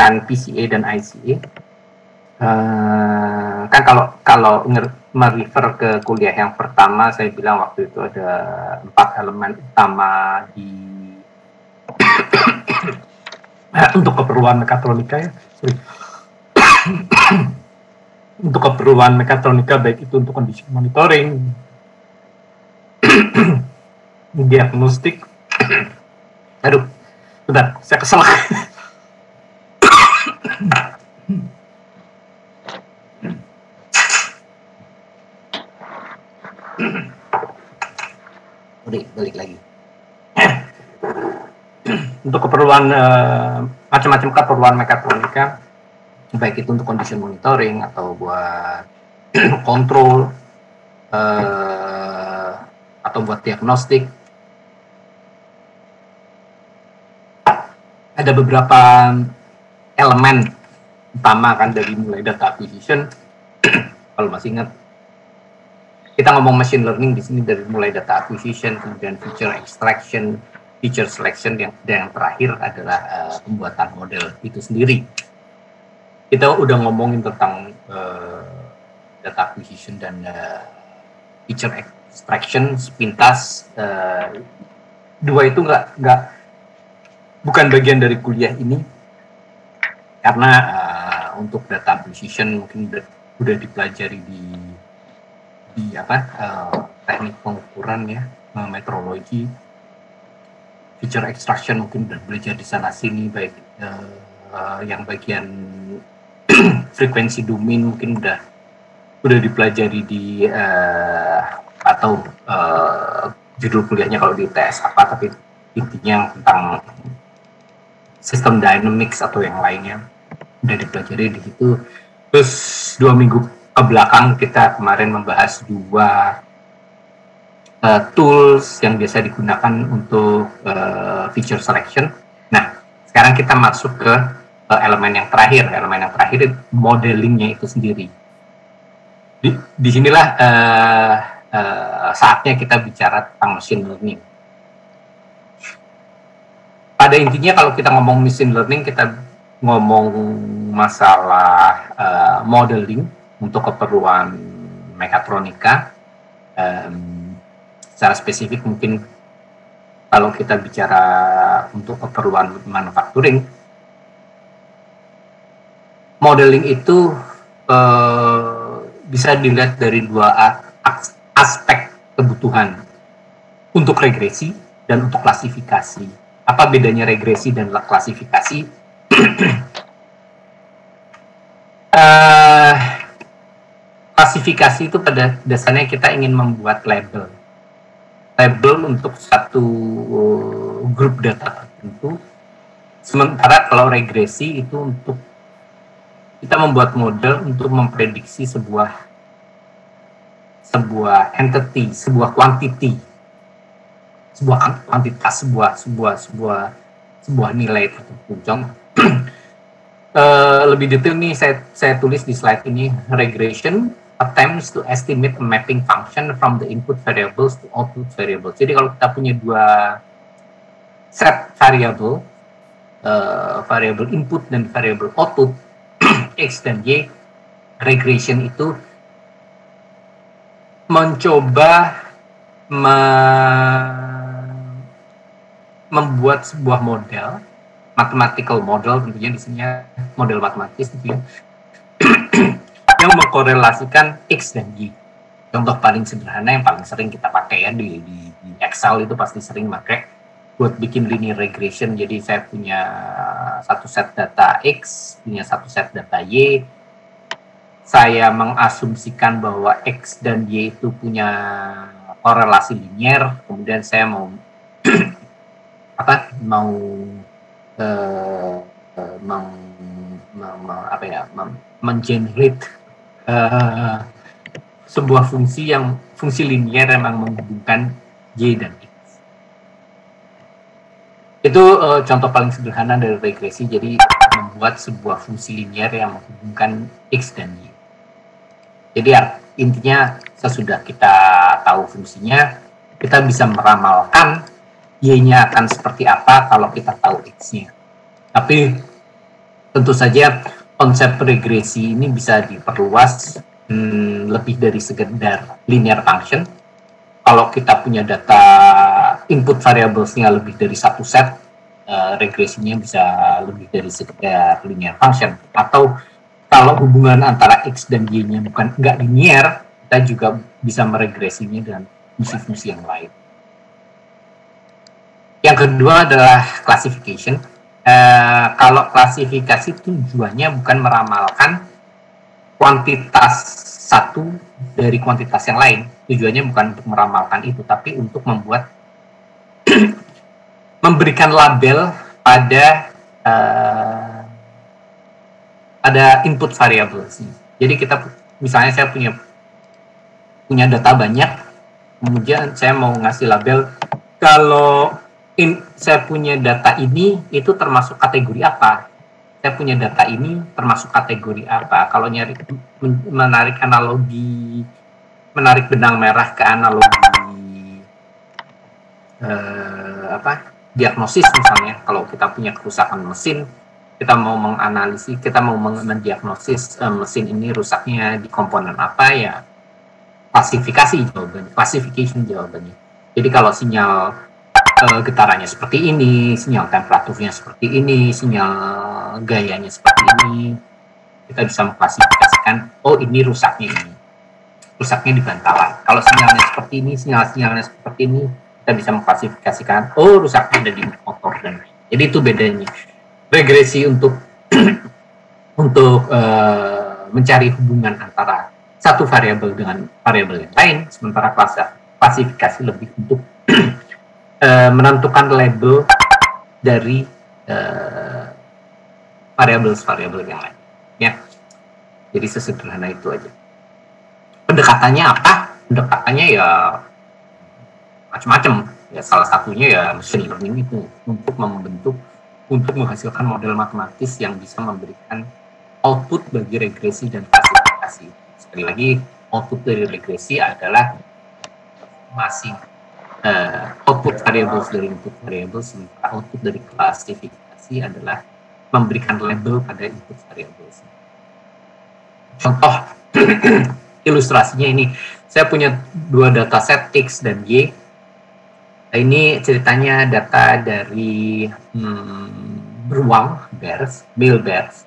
menggunakan PCA dan ICA. Kan kalau merefer ke kuliah yang pertama, saya bilang waktu itu ada 4 elemen utama di untuk keperluan mekatronika ya. Untuk keperluan mekatronika, baik itu untuk kondisi monitoring, diagnostik. Aduh, bentar, saya kesel. Balik lagi. Untuk keperluan macam-macam keperluan mekatronika, baik itu untuk condition monitoring atau buat kontrol atau buat diagnostik. Ada beberapa elemen utama kan, dari mulai data acquisition. Kalau masih ingat, kita ngomong machine learning di sini dari mulai data acquisition, kemudian feature extraction, feature selection, dan yang terakhir adalah pembuatan model itu sendiri. Kita udah ngomongin tentang data acquisition dan feature extraction sepintas. Dua itu bukan bagian dari kuliah ini, karena untuk data acquisition mungkin udah dipelajari di teknik pengukuran ya, metrologi. Feature extraction mungkin udah belajar di sana sini, baik yang bagian frekuensi domain mungkin udah dipelajari di atau judul kuliahnya kalau di UTS apa, tapi intinya tentang sistem dynamics atau yang lainnya udah dipelajari di situ. Terus 2 minggu ke belakang kita kemarin membahas 2 tools yang biasa digunakan untuk feature selection. Nah, sekarang kita masuk ke elemen yang terakhir. Elemen yang terakhir modelingnya itu sendiri. Disinilah saatnya kita bicara tentang machine learning. Pada intinya kalau kita ngomong machine learning, kita ngomong masalah modeling untuk keperluan mekatronika. Secara spesifik mungkin kalau kita bicara untuk keperluan manufacturing, modeling itu bisa dilihat dari 2 aspek kebutuhan, untuk regresi dan untuk klasifikasi. Apa bedanya regresi dan klasifikasi? Klasifikasi itu pada dasarnya kita ingin membuat label untuk satu grup data tertentu. Sementara kalau regresi itu untuk kita membuat model untuk memprediksi sebuah entity, sebuah quantity, sebuah kuantitas, sebuah nilai tertentu. Lebih detail nih saya tulis di slide ini. Regression attempts to estimate a mapping function from the input variables to output variables. Jadi kalau kita punya 2 set variable, variable input dan variable output, X dan Y, regression itu mencoba membuat sebuah model, mathematical model, tentunya di sini model matematis gitu ya, yang mengkorelasikan X dan Y. Contoh paling sederhana yang paling sering kita pakai ya di Excel itu pasti sering pakai buat bikin linear regression. Jadi saya punya satu set data X, punya satu set data Y. Saya mengasumsikan bahwa X dan Y itu punya korelasi linear. Kemudian saya mau mengenerate sebuah fungsi linear yang menghubungkan Y dan X. Itu contoh paling sederhana dari regresi. Jadi membuat sebuah fungsi linear yang menghubungkan X dan Y. Jadi intinya sesudah kita tahu fungsinya, kita bisa meramalkan Y-nya akan seperti apa kalau kita tahu X-nya. Tapi Tentu saja konsep regresi ini bisa diperluas lebih dari sekedar linear function. Kalau kita punya data input variablesnya lebih dari satu set, regresinya bisa lebih dari sekedar linear function. Atau kalau hubungan antara X dan Y-nya nggak linear, kita juga bisa meregresinya dengan fungsi-fungsi yang lain. Yang kedua adalah classification. Kalau klasifikasi tujuannya bukan meramalkan kuantitas satu dari kuantitas yang lain. Tujuannya bukan untuk meramalkan itu, tapi untuk membuat memberikan label pada ada input variables. Jadi kita misalnya saya punya data banyak, kemudian saya mau ngasih label kalau saya punya data ini itu termasuk kategori apa. Saya punya data ini termasuk kategori apa. Kalau menarik analogi, menarik benang merah ke analogi diagnosis misalnya, kalau kita punya kerusakan mesin, kita mau menganalisis, kita mau mendiagnosis mesin ini rusaknya di komponen apa, ya klasifikasi jawabannya, classification jawabannya. Jadi kalau sinyal getarannya seperti ini, sinyal temperaturnya seperti ini, sinyal gayanya seperti ini, kita bisa mengklasifikasikan, oh ini rusaknya ini, rusaknya di bantalan. Kalau sinyalnya seperti ini, sinyalnya seperti ini, kita bisa mengklasifikasikan, oh rusaknya ada di motor dan lain. Jadi itu bedanya. Regresi untuk mencari hubungan antara satu variabel dengan variabel yang lain, sementara klasifikasi lebih untuk menentukan label dari variabel yang lain. Ya, jadi sesederhana itu aja. Pendekatannya apa? Pendekatannya ya macam-macam. Ya salah satunya ya machine learning itu untuk menghasilkan model matematis yang bisa memberikan output bagi regresi dan klasifikasi. Sekali lagi, output dari regresi adalah masing output variables dari input variables, sementara output dari klasifikasi adalah memberikan label pada input variables. Contoh ilustrasinya ini, saya punya dua dataset X dan Y. Ini ceritanya data dari beruang bears, male bears.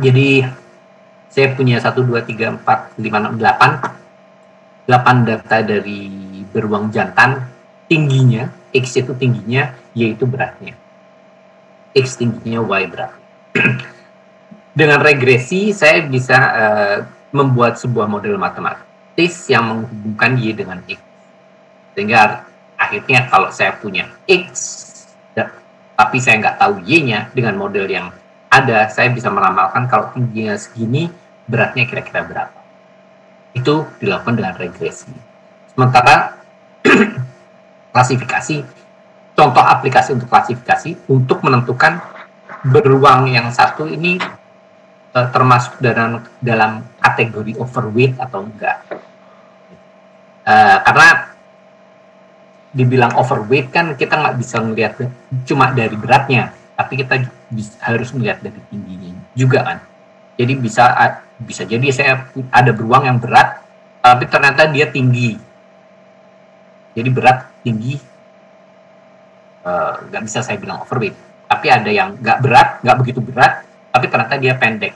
Jadi saya punya 1, 2, 3, 4, 5, 6, 8 data dari beruang jantan, tingginya, X itu tingginya, Y itu beratnya. X tingginya, Y beratnya. Dengan regresi, saya bisa membuat sebuah model matematis yang menghubungkan Y dengan X. Sehingga akhirnya kalau saya punya X, tapi saya nggak tahu Y-nya, dengan model yang ada, saya bisa meramalkan kalau tingginya segini, beratnya kira-kira berapa. Itu dilakukan dengan regresi. Sementara klasifikasi, contoh aplikasi untuk klasifikasi, untuk menentukan beruang yang satu ini termasuk dalam kategori overweight atau enggak. Karena dibilang overweight kan kita nggak bisa melihat cuma dari beratnya, tapi kita harus melihat dari tingginya juga kan. Jadi bisa jadi saya ada beruang yang berat, tapi ternyata dia tinggi. Jadi berat tinggi, nggak bisa saya bilang overweight. Tapi ada yang nggak berat, nggak begitu berat, tapi ternyata dia pendek.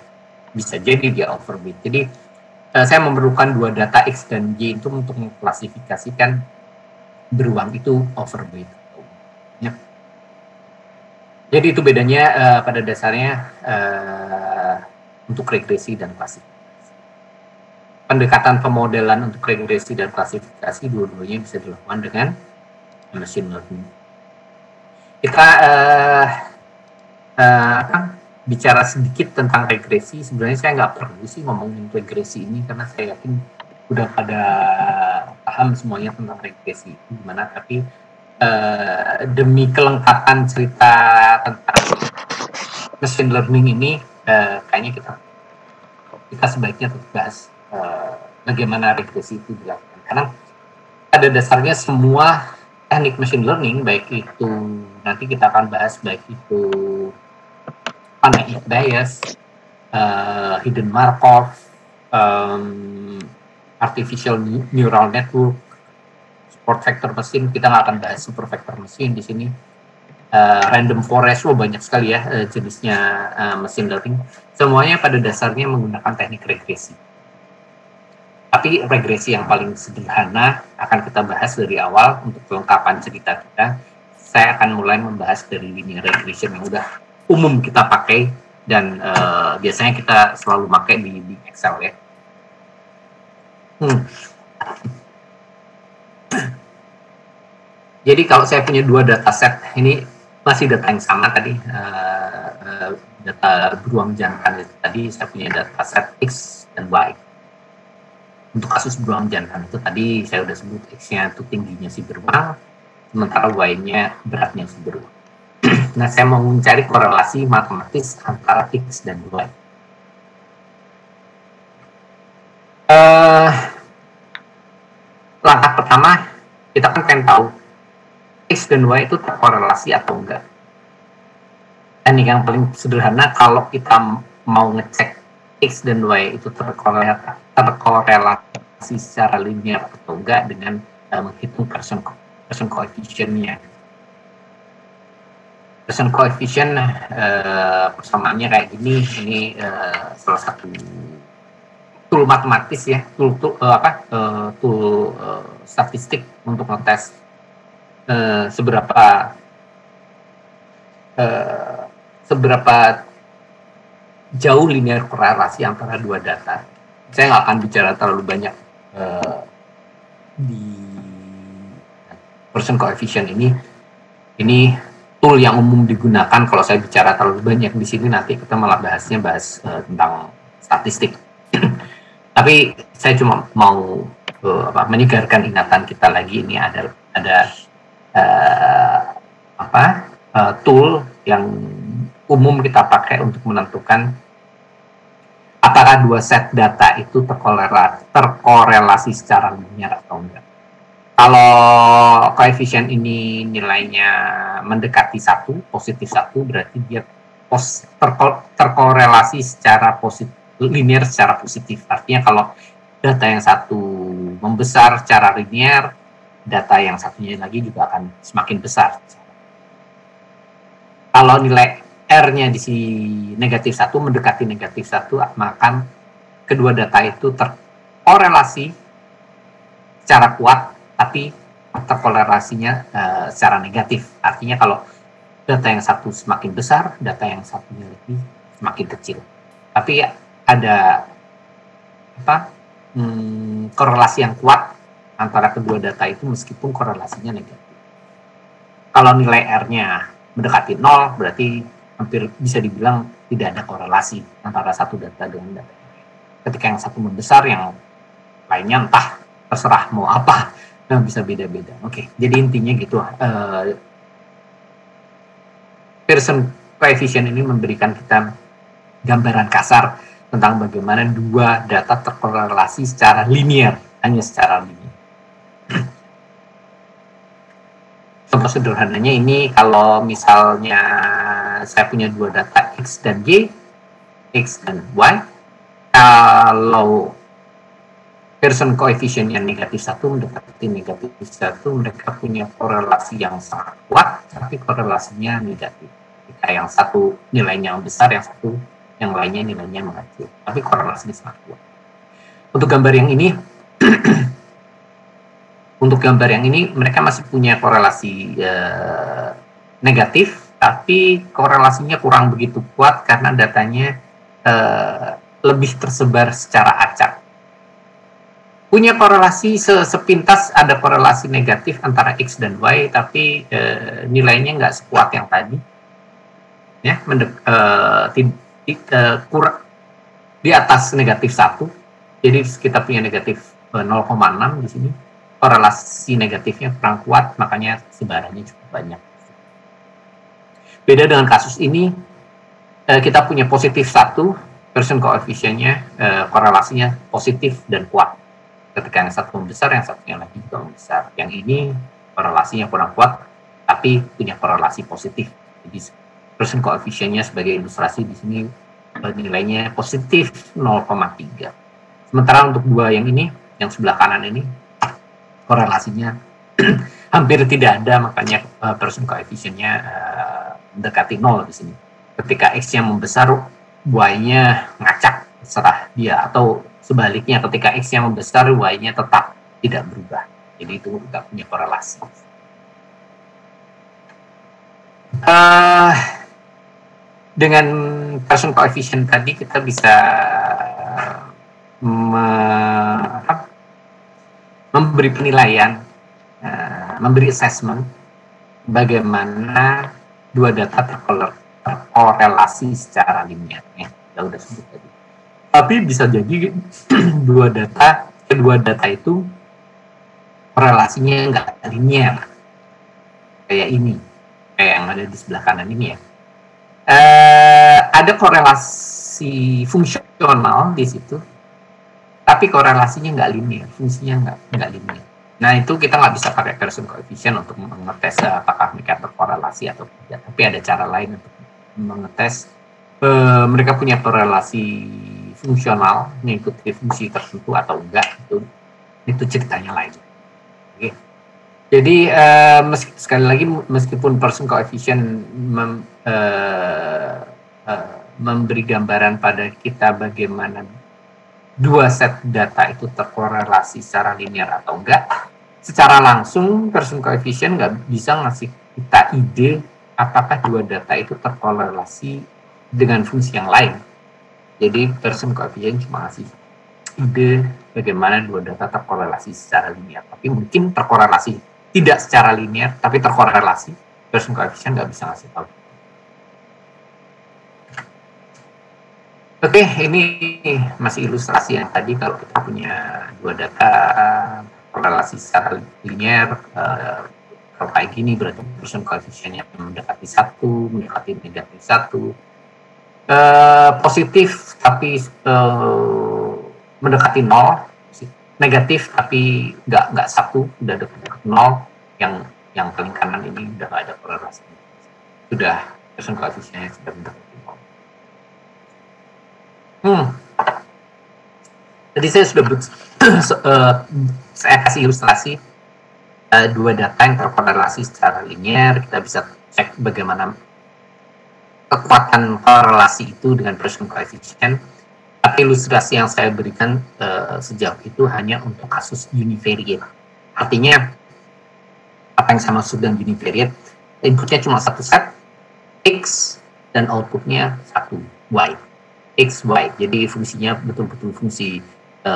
Bisa jadi dia overweight. Jadi saya memerlukan dua data X dan Y itu untuk mengklasifikasikan beruang itu overweight. Ya. Jadi itu bedanya pada dasarnya untuk regresi dan klasifikasi. Pendekatan pemodelan untuk regresi dan klasifikasi dua-duanya bisa dilakukan dengan machine learning. Kita bicara sedikit tentang regresi. Sebenarnya saya nggak perlu sih ngomongin regresi ini karena saya yakin udah pada paham semuanya tentang regresi itu gimana. Tapi demi kelengkapan cerita tentang machine learning ini, kayaknya kita sebaiknya bahas bagaimana regresi itu dilakukan. Karena pada dasarnya semua teknik machine learning, baik itu nanti kita akan bahas, baik itu naive bias, hidden Markov, artificial neural network, support vector machine. Kita nggak akan bahas super vector machine di sini. Random forest, banyak sekali ya jenisnya machine learning. Semuanya pada dasarnya menggunakan teknik regresi. Tapi regresi yang paling sederhana akan kita bahas dari awal untuk kelengkapan cerita kita. Saya akan mulai membahas dari linear regression yang udah umum kita pakai dan biasanya kita selalu pakai di Excel ya. Jadi kalau saya punya dua dataset, ini masih data yang sama tadi, data beruang jantan itu tadi, saya punya dataset X dan Y. Untuk kasus beruang jantan itu tadi saya udah sebut, X-nya itu tingginya si beruang, sementara Y-nya beratnya si beruang. Nah, saya mau mencari korelasi matematis antara X dan Y. Langkah pertama, kita kan pengen tahu X dan Y itu terkorelasi atau enggak. Dan yang paling sederhana, kalau kita mau ngecek X dan Y itu terkorelasi secara linear atau enggak dengan menghitung Pearson coefficient-nya. Pearson coefficient persamaannya kayak gini. Ini salah satu tool matematis ya, tool statistik untuk ngetes seberapa jauh linear korelasi antara dua data. Saya nggak akan bicara terlalu banyak di Pearson coefficient ini. Ini tool yang umum digunakan. Kalau saya bicara terlalu banyak di sini, nanti kita malah bahas tentang statistik. Tapi saya cuma mau menyegarkan ingatan kita lagi. Ini ada tool yang umum kita pakai untuk menentukan apakah dua set data itu terkorelasi secara linear atau enggak. Kalau koefisien ini nilainya mendekati 1, positif 1, berarti dia terkorelasi secara linear secara positif. Artinya kalau data yang satu membesar secara linear, data yang satunya lagi juga akan semakin besar. Kalau nilai R-nya di negatif 1 mendekati negatif 1, maka kedua data itu terkorelasi secara kuat, tapi terkorelasinya secara negatif. Artinya kalau data yang satu semakin besar, data yang satunya lebih semakin kecil. Tapi ada korelasi yang kuat antara kedua data itu meskipun korelasinya negatif. Kalau nilai R-nya mendekati 0, berarti hampir bisa dibilang tidak ada korelasi antara satu data dengan data lain. Ketika yang satu membesar, yang lainnya entah terserah mau apa, bisa beda-beda. Oke, jadi intinya gitu. Pearson coefficient ini memberikan kita gambaran kasar tentang bagaimana dua data terkorelasi secara linear, hanya secara linear. Contoh sederhananya ini, kalau misalnya saya punya dua data X dan Y, X dan Y, kalau Pearson coefficient yang negatif 1 mendekati negatif 1, mereka punya korelasi yang sangat kuat, tapi korelasinya negatif. Jika yang satu nilainya yang besar, yang lainnya nilainya mengecil, tapi korelasinya sangat kuat. Untuk gambar yang ini, mereka masih punya korelasi negatif, tapi korelasinya kurang begitu kuat karena datanya lebih tersebar secara acak. Punya korelasi sepintas, ada korelasi negatif antara X dan Y, tapi nilainya nggak sekuat yang tadi. Ya, di atas negatif 1. Jadi kita punya negatif 0,6 di sini. Korelasi negatifnya kurang kuat, makanya sebarannya cukup banyak. Beda dengan kasus ini, kita punya positif 1, Pearson coefficient-nya, korelasinya positif dan kuat. Ketika yang satu membesar, yang satunya lagi juga membesar. Yang ini korelasinya kurang kuat, tapi punya korelasi positif. Jadi Pearson coefficient-nya sebagai ilustrasi di sini nilainya positif 0,3. Sementara untuk dua yang ini, yang sebelah kanan ini, korelasinya hampir tidak ada, makanya Pearson coefficient-nya mendekati 0 di sini. Ketika X-nya membesar, Y-nya ngacak, serah dia, atau sebaliknya ketika X-nya membesar, Y-nya tetap tidak berubah. Jadi itu tidak punya korelasi. Dengan Pearson coefficient tadi kita bisa memberi penilaian, memberi assessment bagaimana dua data terkorelasi secara linear. Kita udah sebut tadi. Tapi bisa jadi kedua data itu korelasinya nggak linear, kayak ini, kayak yang ada di sebelah kanan ini ya. Ada korelasi fungsional di situ, tapi korelasinya nggak linear, fungsinya nggak linear. Nah itu kita nggak bisa pakai Pearson coefficient untuk mengetes apakah mereka berkorelasi atau tidak. Tapi ada cara lain untuk mengetes mereka punya korelasi fungsional, mengikuti fungsi tertentu atau enggak. Itu ceritanya lain. Oke. Jadi sekali lagi meskipun Pearson coefficient memberi gambaran pada kita bagaimana dua set data itu terkorelasi secara linear atau enggak, secara langsung Pearson coefficient nggak bisa ngasih kita ide apakah dua data itu terkorelasi dengan fungsi yang lain. Jadi Pearson coefficient cuma ngasih ide bagaimana dua data terkorelasi secara linear, tapi mungkin terkorelasi tidak secara linear, tapi terkorelasi. Pearson coefficient nggak bisa ngasih tahu. Oke, ini masih ilustrasi yang tadi kalau kita punya dua data korelasi secara linear, kalau kayak gini berarti Pearson coefficient-nya mendekati 1, mendekati negatif 1, positif tapi mendekati 0, negatif tapi nggak 1, udah dekat 0, yang paling kanan ini udah nggak ada korelasi, sudah Pearson coefficient-nya sudah mendekati 0. Jadi saya sudah saya kasih ilustrasi dua data yang terkorelasi secara linear. Kita bisa cek bagaimana kekuatan korelasi itu dengan Pearson coefficient. Tapi ilustrasi yang saya berikan sejauh itu hanya untuk kasus univariate. Artinya apa yang saya maksud dengan univariate? Inputnya cuma satu set X dan outputnya satu Y. X, Y, jadi fungsinya betul-betul fungsi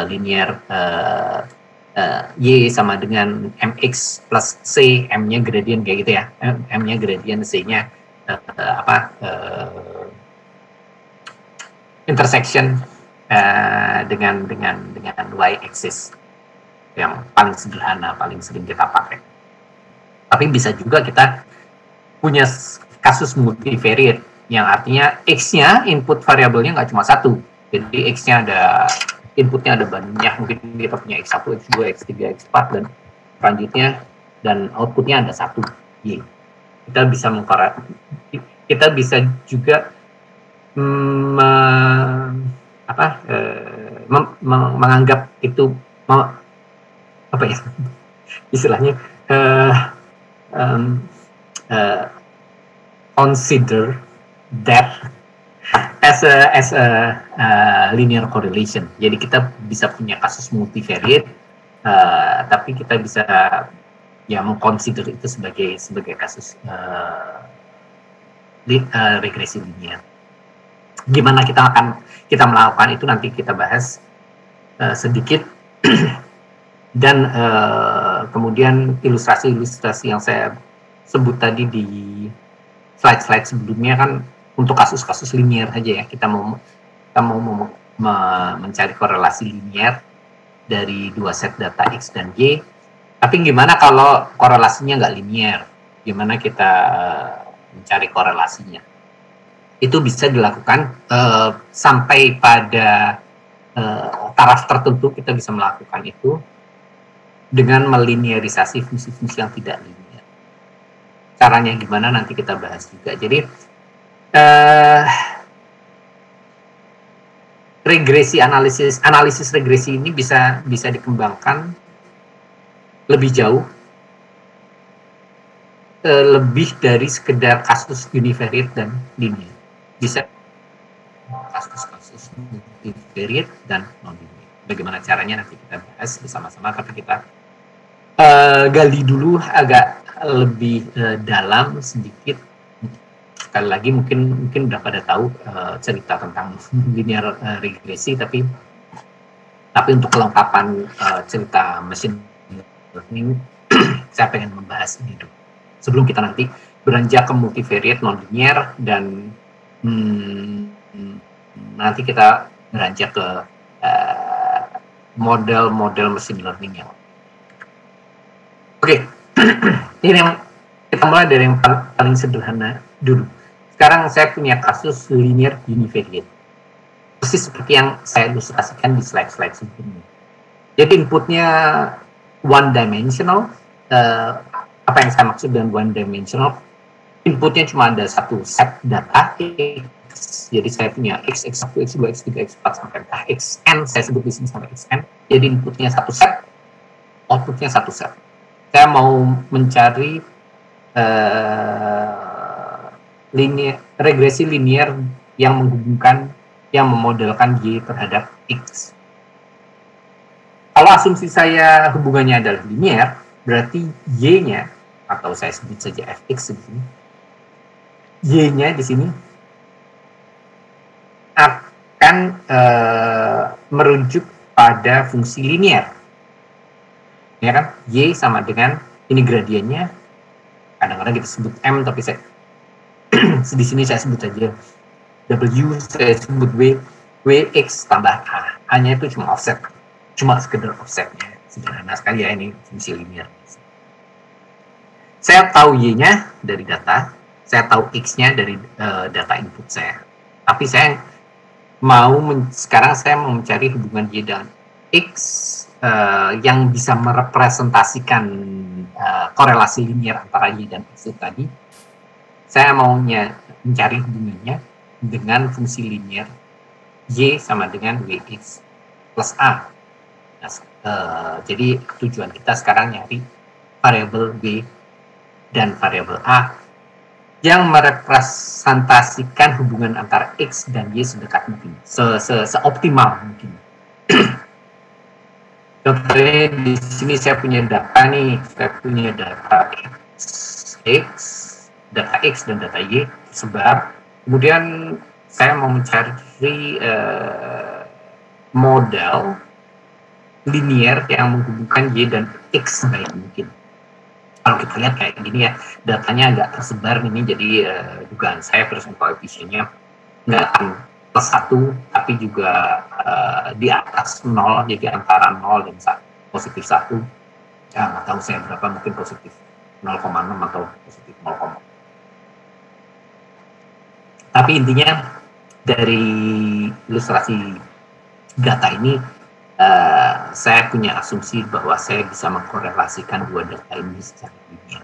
linear Y sama dengan MX plus C, M-nya gradient kayak gitu ya, M-nya gradient, C-nya intersection dengan Y-axis yang paling sederhana, paling sering kita pakai. Tapi bisa juga kita punya kasus multivariate, yang artinya X-nya, input variabelnya nggak cuma satu. Jadi X-nya ada, inputnya ada banyak, mungkin kita punya X1, X2, X3, X4, dan selanjutnya, dan outputnya ada satu, Y. Kita bisa juga menganggap itu, apa ya, istilahnya, consider that as a linear correlation. Jadi kita bisa punya kasus multivariate, tapi kita bisa ya mengconsider itu sebagai kasus regresi linear. Gimana kita melakukan itu nanti kita bahas sedikit. Dan kemudian ilustrasi yang saya sebut tadi di slide sebelumnya kan untuk kasus-kasus linear aja ya, kita mau mencari korelasi linear dari dua set data X dan Y. Tapi gimana kalau korelasinya nggak linear? Gimana kita mencari korelasinya? Itu bisa dilakukan sampai pada taraf tertentu kita bisa melakukan itu. dengan melinearisasi fungsi-fungsi yang tidak linear. Caranya gimana nanti kita bahas juga. Jadi analisis regresi ini bisa dikembangkan lebih jauh, lebih dari sekedar kasus univariate dan linear. Bisa kasus-kasus multivariate dan non-linear. Bagaimana caranya nanti kita bahas bersama-sama, tapi kita gali dulu agak lebih dalam sedikit. Sekali lagi mungkin udah pada tahu cerita tentang linear regresi, tapi untuk kelengkapan cerita machine learning saya pengen membahas ini dulu sebelum kita nanti beranjak ke multivariate, non-linear, dan nanti kita beranjak ke model-model machine learning yang oke. Ini yang kita mulai dari yang paling sederhana dulu. Sekarang saya punya kasus linear univariate, persis seperti yang saya ilustrasikan di slide-slide sebelumnya. Jadi inputnya one dimensional. Apa yang saya maksud dengan one dimensional? Inputnya cuma ada satu set data X. Jadi saya punya X1, X2, X3, X4 sampai Xn. Saya sebut di sini sampai Xn. Jadi inputnya satu set, outputnya satu set. Saya mau mencari regresi linear yang menghubungkan, yang memodelkan Y terhadap X. Kalau asumsi saya hubungannya adalah linear, berarti Y-nya, atau saya sebut saja Fx di sini, Y-nya di sini akan merujuk pada fungsi linear. Ya kan? Y sama dengan, ini gradiennya, kadang-kadang kita sebut M, tapi saya di sini saya sebut saja W, saya sebut W, Wx tambah A. A-nya itu cuma offset, cuma sekedar offsetnya. Sederhana sekali ya, ini fungsi linear. Saya tahu Y-nya dari data, saya tahu X-nya dari data input saya. Tapi saya sekarang saya mau mencari hubungan Y dan X yang bisa merepresentasikan korelasi linear antara Y dan X itu tadi. Saya maunya mencari hubungannya dengan fungsi linear Y sama dengan Wx plus A. Nah, jadi tujuan kita sekarang nyari variabel W dan variabel A yang merepresentasikan hubungan antara X dan Y sedekat mungkin, seoptimal mungkin. Contohnya di sini saya punya data nih, saya punya data X, data X dan data Y tersebar. Kemudian saya mau mencari model linear yang menghubungkan Y dan X sebaik mungkin. Kalau kita lihat kayak gini ya, datanya agak tersebar ini, jadi dugaan saya persen koefisiennya nggak akan plus 1, tapi juga di atas 0, jadi antara 0 dan positif 1. Ya, nggak tahu saya berapa, mungkin positif 0,6 atau positif 0,6. Tapi intinya dari ilustrasi data ini, saya punya asumsi bahwa saya bisa mengkorelasikan dua data ini secara linear.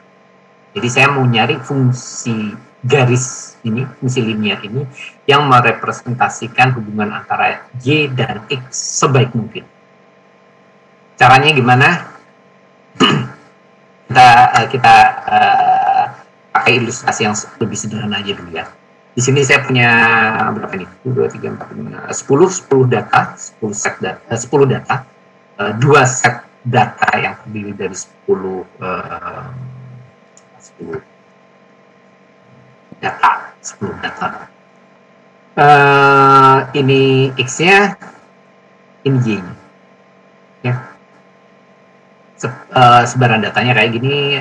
Jadi saya mau nyari fungsi garis ini, fungsi linear ini, yang merepresentasikan hubungan antara Y dan X sebaik mungkin. Caranya gimana? kita pakai ilustrasi yang lebih sederhana aja dulu ya. Di sini saya punya berapa nih? 2, 3, 4, 5, 10 data, 10 set data, 10 data, 2 set data yang terdiri dari 10 data. Ini X-nya, ini Y-nya. Ya. Sebaran datanya kayak gini,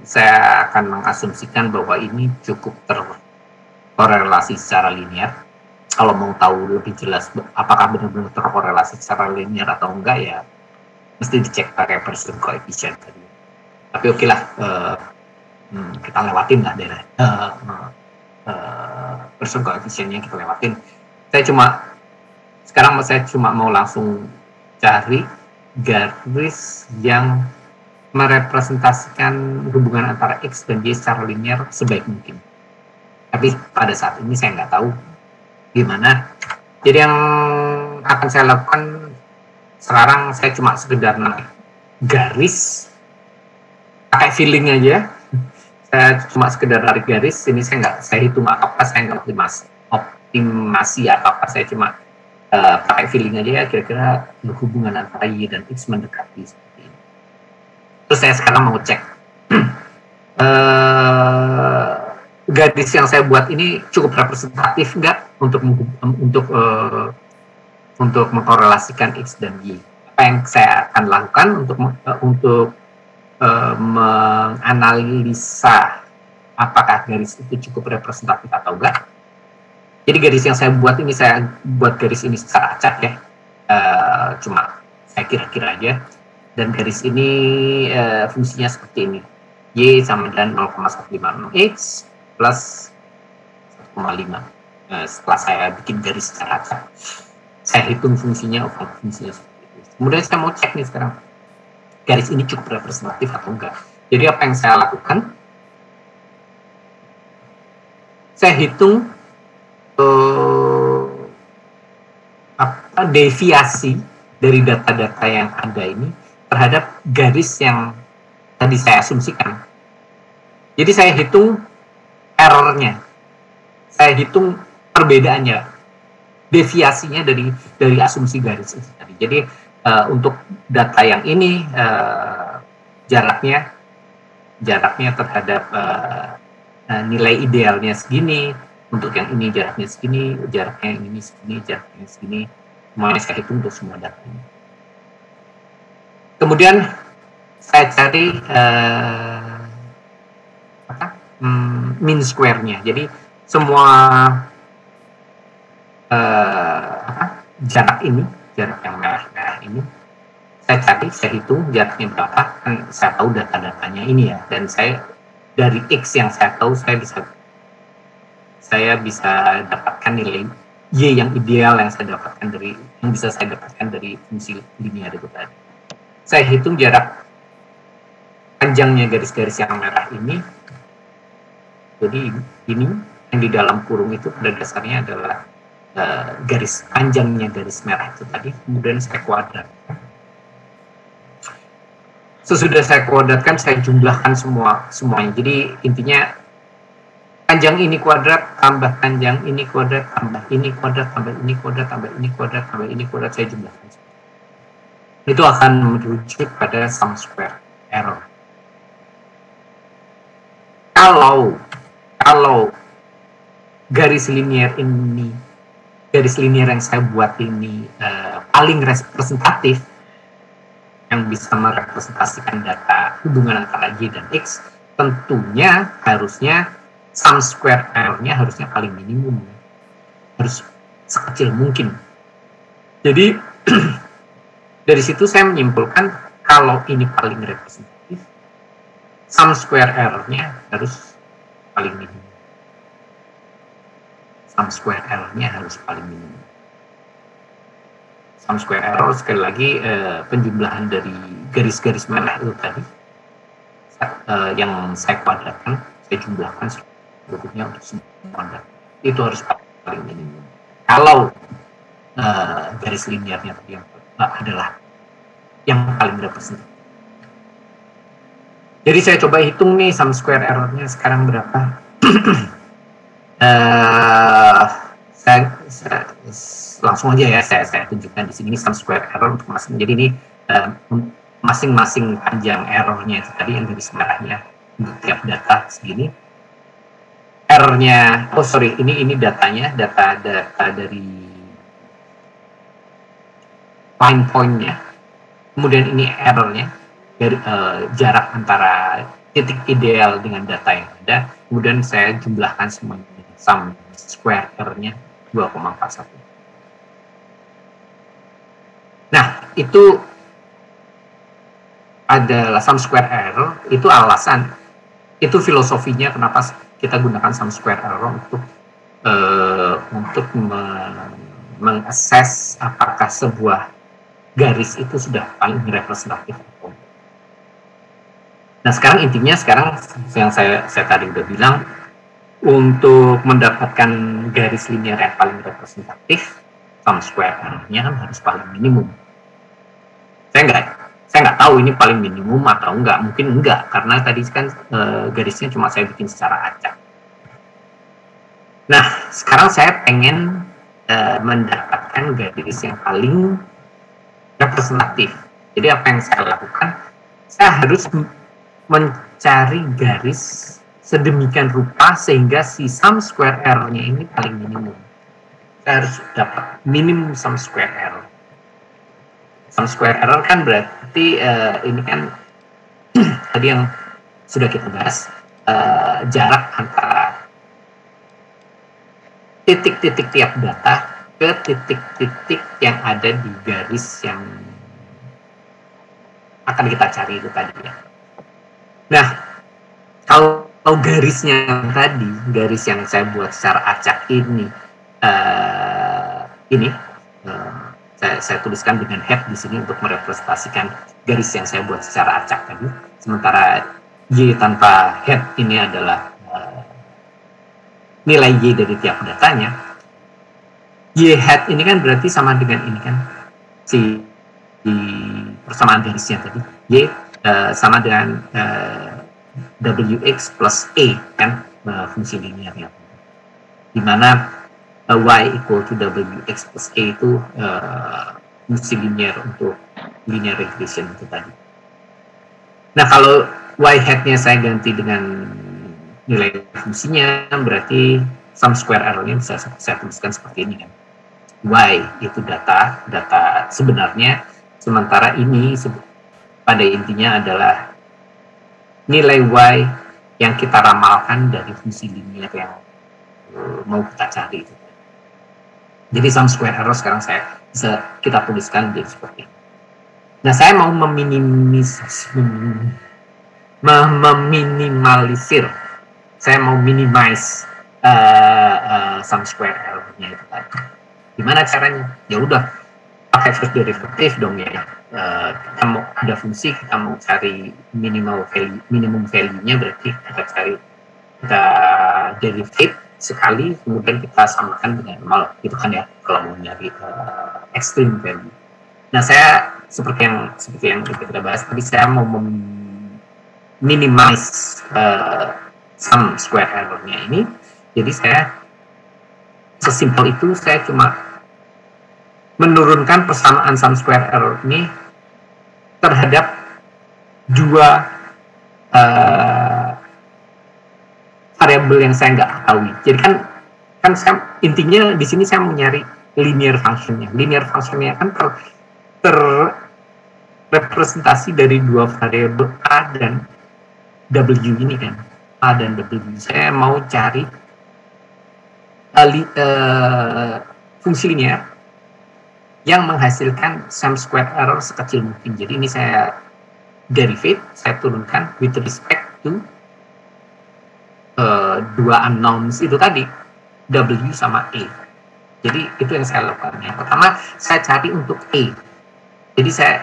saya akan mengasumsikan bahwa ini cukup terkorelasi secara linear. Kalau mau tahu lebih jelas apakah benar-benar terkorelasi secara linear atau enggak, ya mesti dicek pakai Pearson coefficient tadi. Tapi oke lah, kita lewatin lah daerah Pearson coefficient-nya kita lewatin. Sekarang saya cuma mau langsung cari garis yang merepresentasikan hubungan antara X dan Y secara linear sebaik mungkin. Tapi pada saat ini saya nggak tahu gimana. Jadi yang akan saya lakukan sekarang, saya cuma sekedar narik garis, pakai feeling aja. Saya cuma sekedar tarik garis, ini saya hitung apa, saya nggak optimasi apa, saya cuma pakai feeling aja ya, kira-kira hubungan antara Y dan X mendekati seperti ini. Terus saya sekarang mau cek garis yang saya buat ini cukup representatif nggak untuk mengkorelasikan X dan Y. Apa yang saya akan lakukan untuk menganalisa apakah garis itu cukup representatif atau enggak. Jadi garis yang saya buat ini, saya buat garis ini secara acak ya, cuma saya kira-kira aja. Dan garis ini fungsinya seperti ini, Y sama dengan 0,156X plus 1,5. Setelah saya bikin garis secara acak, saya hitung fungsinya seperti itu. Kemudian saya mau cek nih sekarang, garis ini cukup representatif atau enggak. Jadi apa yang saya lakukan, saya hitung deviasi dari data-data yang ada ini terhadap garis yang tadi saya asumsikan. Jadi saya hitung errornya, saya hitung perbedaannya, deviasinya dari asumsi garis itu tadi. Jadi untuk data yang ini jaraknya terhadap nilai idealnya segini, untuk yang ini jaraknya segini, jaraknya yang ini segini, jaraknya segini, semuanya saya hitung untuk semua data ini. Kemudian saya cari mean square-nya. Jadi semua jarak ini, jarak yang merah-merah ini, saya hitung jaraknya berapa, kan saya tahu data-datanya ini ya, dan saya dari X yang saya tahu, saya bisa dapatkan nilai Y yang ideal yang bisa saya dapatkan dari fungsi linear itu tadi. Saya hitung jarak panjangnya garis-garis yang merah ini. Jadi ini yang di dalam kurung itu pada dasarnya adalah garis panjangnya garis merah itu tadi. Kemudian saya kuadratkan. Sesudah saya kuadratkan, saya jumlahkan semuanya. Jadi intinya panjang ini kuadrat tambah panjang ini kuadrat tambah ini kuadrat tambah ini kuadrat tambah ini kuadrat tambah ini kuadrat, saya jumlahkan. Itu akan merujuk pada sum square error. Kalau garis linear yang saya buat ini paling representatif, yang bisa merepresentasikan data hubungan antara Y dan X, tentunya harusnya sum square error-nya harusnya paling minimum, harus sekecil mungkin. Jadi dari situ saya menyimpulkan kalau ini paling representatif, sum square error-nya harus paling minimum. Sum square error-nya harus paling minimum. Sum square error sekali lagi penjumlahan dari garis-garis merah itu tadi yang saya kuadratkan, saya jumlahkan seluruhnya untuk semua data. Itu harus paling minimum. Kalau garis linearnya tadi yang adalah yang paling representatif. Jadi saya coba hitung nih sum square error-nya sekarang berapa. Saya langsung aja ya, saya tunjukkan di sini sum square error untuk masing. Jadi ini masing-masing panjang error-nya itu tadi yang garis merahnya untuk tiap data segini. Error-nya, ini datanya, data dari line point-nya. Kemudian ini error-nya, dari jarak antara titik ideal dengan data yang ada. Kemudian saya jumlahkan semuanya, sum square error-nya 2,41. Nah, itu adalah sum square error, itu alasan, itu filosofinya kenapa kita gunakan sum square error untuk mengakses apakah sebuah garis itu sudah paling representatif. Nah sekarang intinya yang saya tadi udah bilang, untuk mendapatkan garis linear yang paling representatif, sum square error-nya kan harus paling minimum. Saya nggak tahu ini paling minimum atau enggak, mungkin enggak, karena tadi kan garisnya cuma saya bikin secara acak. Nah, sekarang saya pengen mendapatkan garis yang paling representatif. Jadi apa yang saya lakukan? Saya harus mencari garis sedemikian rupa sehingga si sum square error-nya ini paling minimum. Saya harus dapat minimum sum square error. Sum square error kan berarti ini kan tadi yang sudah kita bahas, jarak antara titik-titik tiap data ke titik-titik yang ada di garis yang akan kita cari itu tadi ya. Nah, kalau garisnya tadi, garis yang saya buat secara acak ini, saya tuliskan dengan head di sini untuk merepresentasikan garis yang saya buat secara acak tadi. Sementara Y tanpa head ini adalah nilai Y dari tiap datanya. Y head ini kan berarti sama dengan ini kan, si persamaan garisnya tadi. Y sama dengan Wx plus A kan, fungsi linearnya. Dimana Y equal to Wx plus A itu fungsi linear untuk linear regression itu tadi. Nah kalau Y hat-nya saya ganti dengan nilai fungsinya, berarti sum square error-nya bisa saya tuliskan seperti ini kan. Y itu data sebenarnya, sementara ini pada intinya adalah nilai Y yang kita ramalkan dari fungsi linear yang mau kita cari. Jadi sum square error sekarang kita tuliskan jadi seperti ini. Nah saya mau meminimalisir, saya mau minimize sum square error-nya itu tadi. Gimana caranya? Ya udah pakai first derivative dong ya. Kita mau ada fungsi, kita mau cari minimum value-nya, berarti kita derivative sekali, kemudian kita samakan dengan 0 gitu kan ya, kalau mau nyari extreme value. Nah saya seperti yang kita bahas tadi, saya mau minimize sum square error-nya ini. Jadi saya sesimpel itu, saya cuma menurunkan persamaan sum square error ini terhadap dua variabel yang saya nggak ketahui. Jadi kan saya, intinya di sini saya mau nyari linear function-nya. Linear function-nya kan terrepresentasi dari dua variabel A dan W ini kan. A dan W. Saya mau cari fungsi linear yang menghasilkan sum square error sekecil mungkin. Jadi ini saya derivative, saya turunkan with respect to dua unknowns itu tadi, W sama A. Jadi itu yang saya lakukan. Yang pertama saya cari untuk A. Jadi saya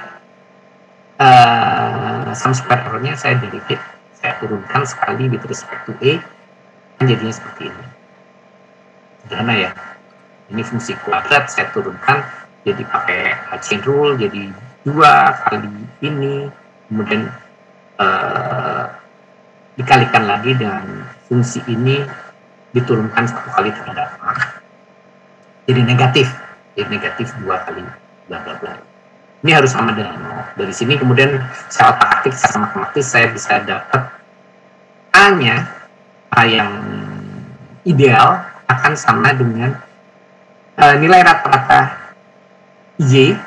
sum square error-nya saya derivative, saya turunkan sekali with respect to A, dan jadinya seperti ini. Sederhana ya. Ini fungsi kuadrat, saya turunkan jadi pakai chain rule, jadi 2 kali ini, kemudian dikalikan lagi dengan fungsi ini, diturunkan 1 kali terhadap A. Jadi negatif 2 kali bla bla bla. Ini harus sama dengan 0. Dari sini kemudian saya otak-atik, sama matematis, saya bisa dapat A-nya, A yang ideal akan sama dengan nilai rata-rata Y,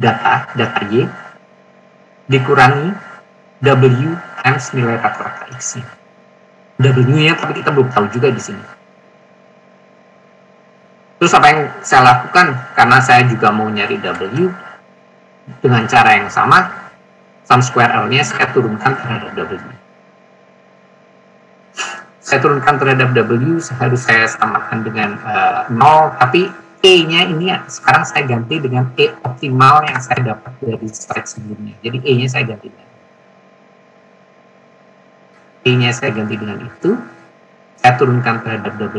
data Y, dikurangi W times nilai rata-rata X. W-nya tapi kita belum tahu juga di sini. Terus apa yang saya lakukan? Karena saya juga mau nyari W, dengan cara yang sama, sum square error-nya saya turunkan terhadap W. Saya turunkan terhadap W, harus saya samakan dengan 0, tapi E-nya ini sekarang saya ganti dengan E optimal yang saya dapat dari slide sebelumnya. Jadi E-nya saya ganti dengan E-nya saya ganti dengan itu, saya turunkan terhadap W,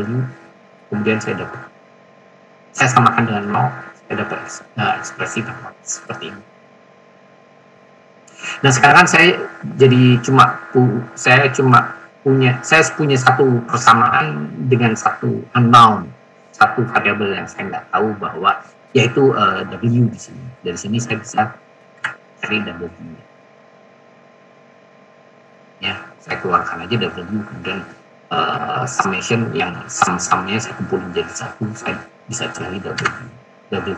kemudian saya samakan dengan 0, saya dapat ekspresi seperti ini. Nah sekarang saya punya satu persamaan dengan satu unknown, satu variabel yang saya nggak tahu bahwa yaitu W di sini. Dari sini saya bisa cari W. Ya, saya keluarkan aja W, kemudian summation yang sum-sumnya saya kumpulin jadi satu, saya bisa cari W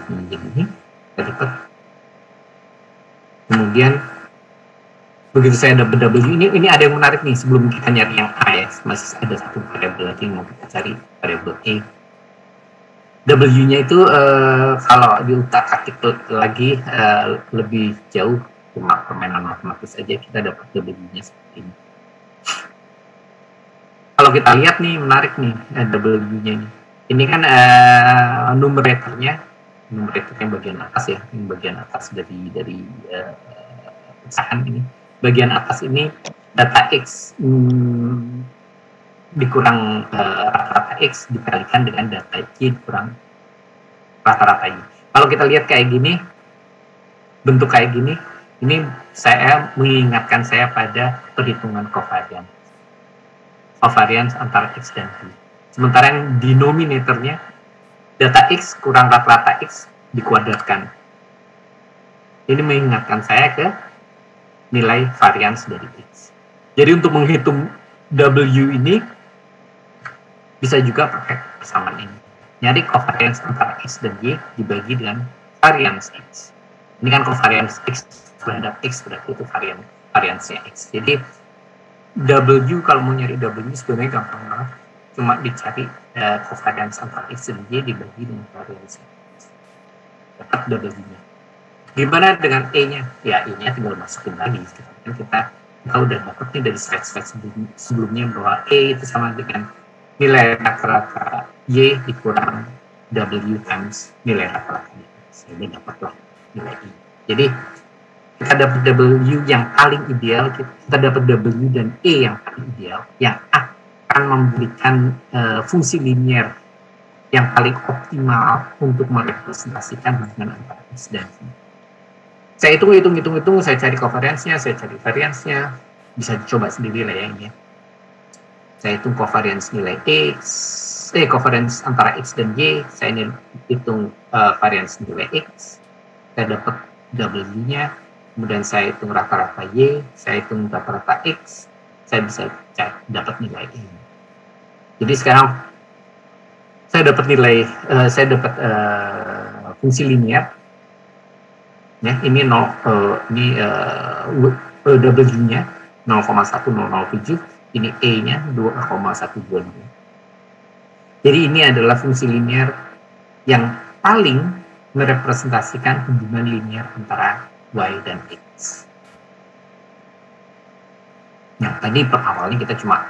menjadi ini, saya dapat. Kemudian begitu saya dapat W ini ada yang menarik nih, sebelum kita nyari yang A ya, masih ada satu variabel lagi yang mau kita cari, variabel E. W-nya itu kalau diutak-atik lagi lebih jauh, cuma permainan matematis aja kita dapat W-nya seperti ini. Kalau kita lihat nih, menarik nih W-nya ini. Ini kan numeratornya bagian atas ya, yang bagian atas dari pecahan ini. Bagian atas ini data X dikurang rata-rata X dikalikan dengan data Y dikurang rata-rata Y. Kalau kita lihat kayak gini, bentuk kayak gini, ini saya mengingatkan saya pada perhitungan covariance antara X dan Y. Sementara yang denominatornya data X kurang rata-rata X dikuadratkan. Ini mengingatkan saya ke nilai varians dari X. Jadi untuk menghitung W ini bisa juga pakai persamaan ini. Nyari covariance antara X dan Y dibagi dengan varians X. Ini kan covariance X terhadap X, berarti itu variansnya X. Jadi W, kalau mau nyari W sebenarnya gampang banget. Cuma dicari covariance antara X dan Y dibagi dengan variansnya X. Dapat W-nya. Gimana dengan E-nya? Ya, E-nya tinggal masukin lagi. Kita udah dapat nih dari slide-slide sebelumnya bahwa E itu sama dengan nilai rata-rata Y dikurang W times nilai rata-rata X. Jadi dapatlah nilai E. Jadi kita dapat W yang paling ideal, kita dapat W dan E yang paling ideal, yang akan memberikan fungsi linear yang paling optimal untuk merepresentasikan hubungan antara X dan Y. Saya hitung, saya cari covariance-nya, saya cari variance-nya, bisa dicoba sendiri lah ya ini. Saya hitung covariance nilai covariance antara X dan Y, saya hitung variance nilai X, saya dapat W-nya, kemudian saya hitung rata-rata Y, saya hitung rata-rata X, saya bisa dapat nilai E. Jadi sekarang saya dapat fungsi linear. Ya, ini W-nya 0,1007, ini E-nya 2,125. Jadi ini adalah fungsi linear yang paling merepresentasikan hubungan linear antara Y dan X. Nah, tadi awalnya kita cuma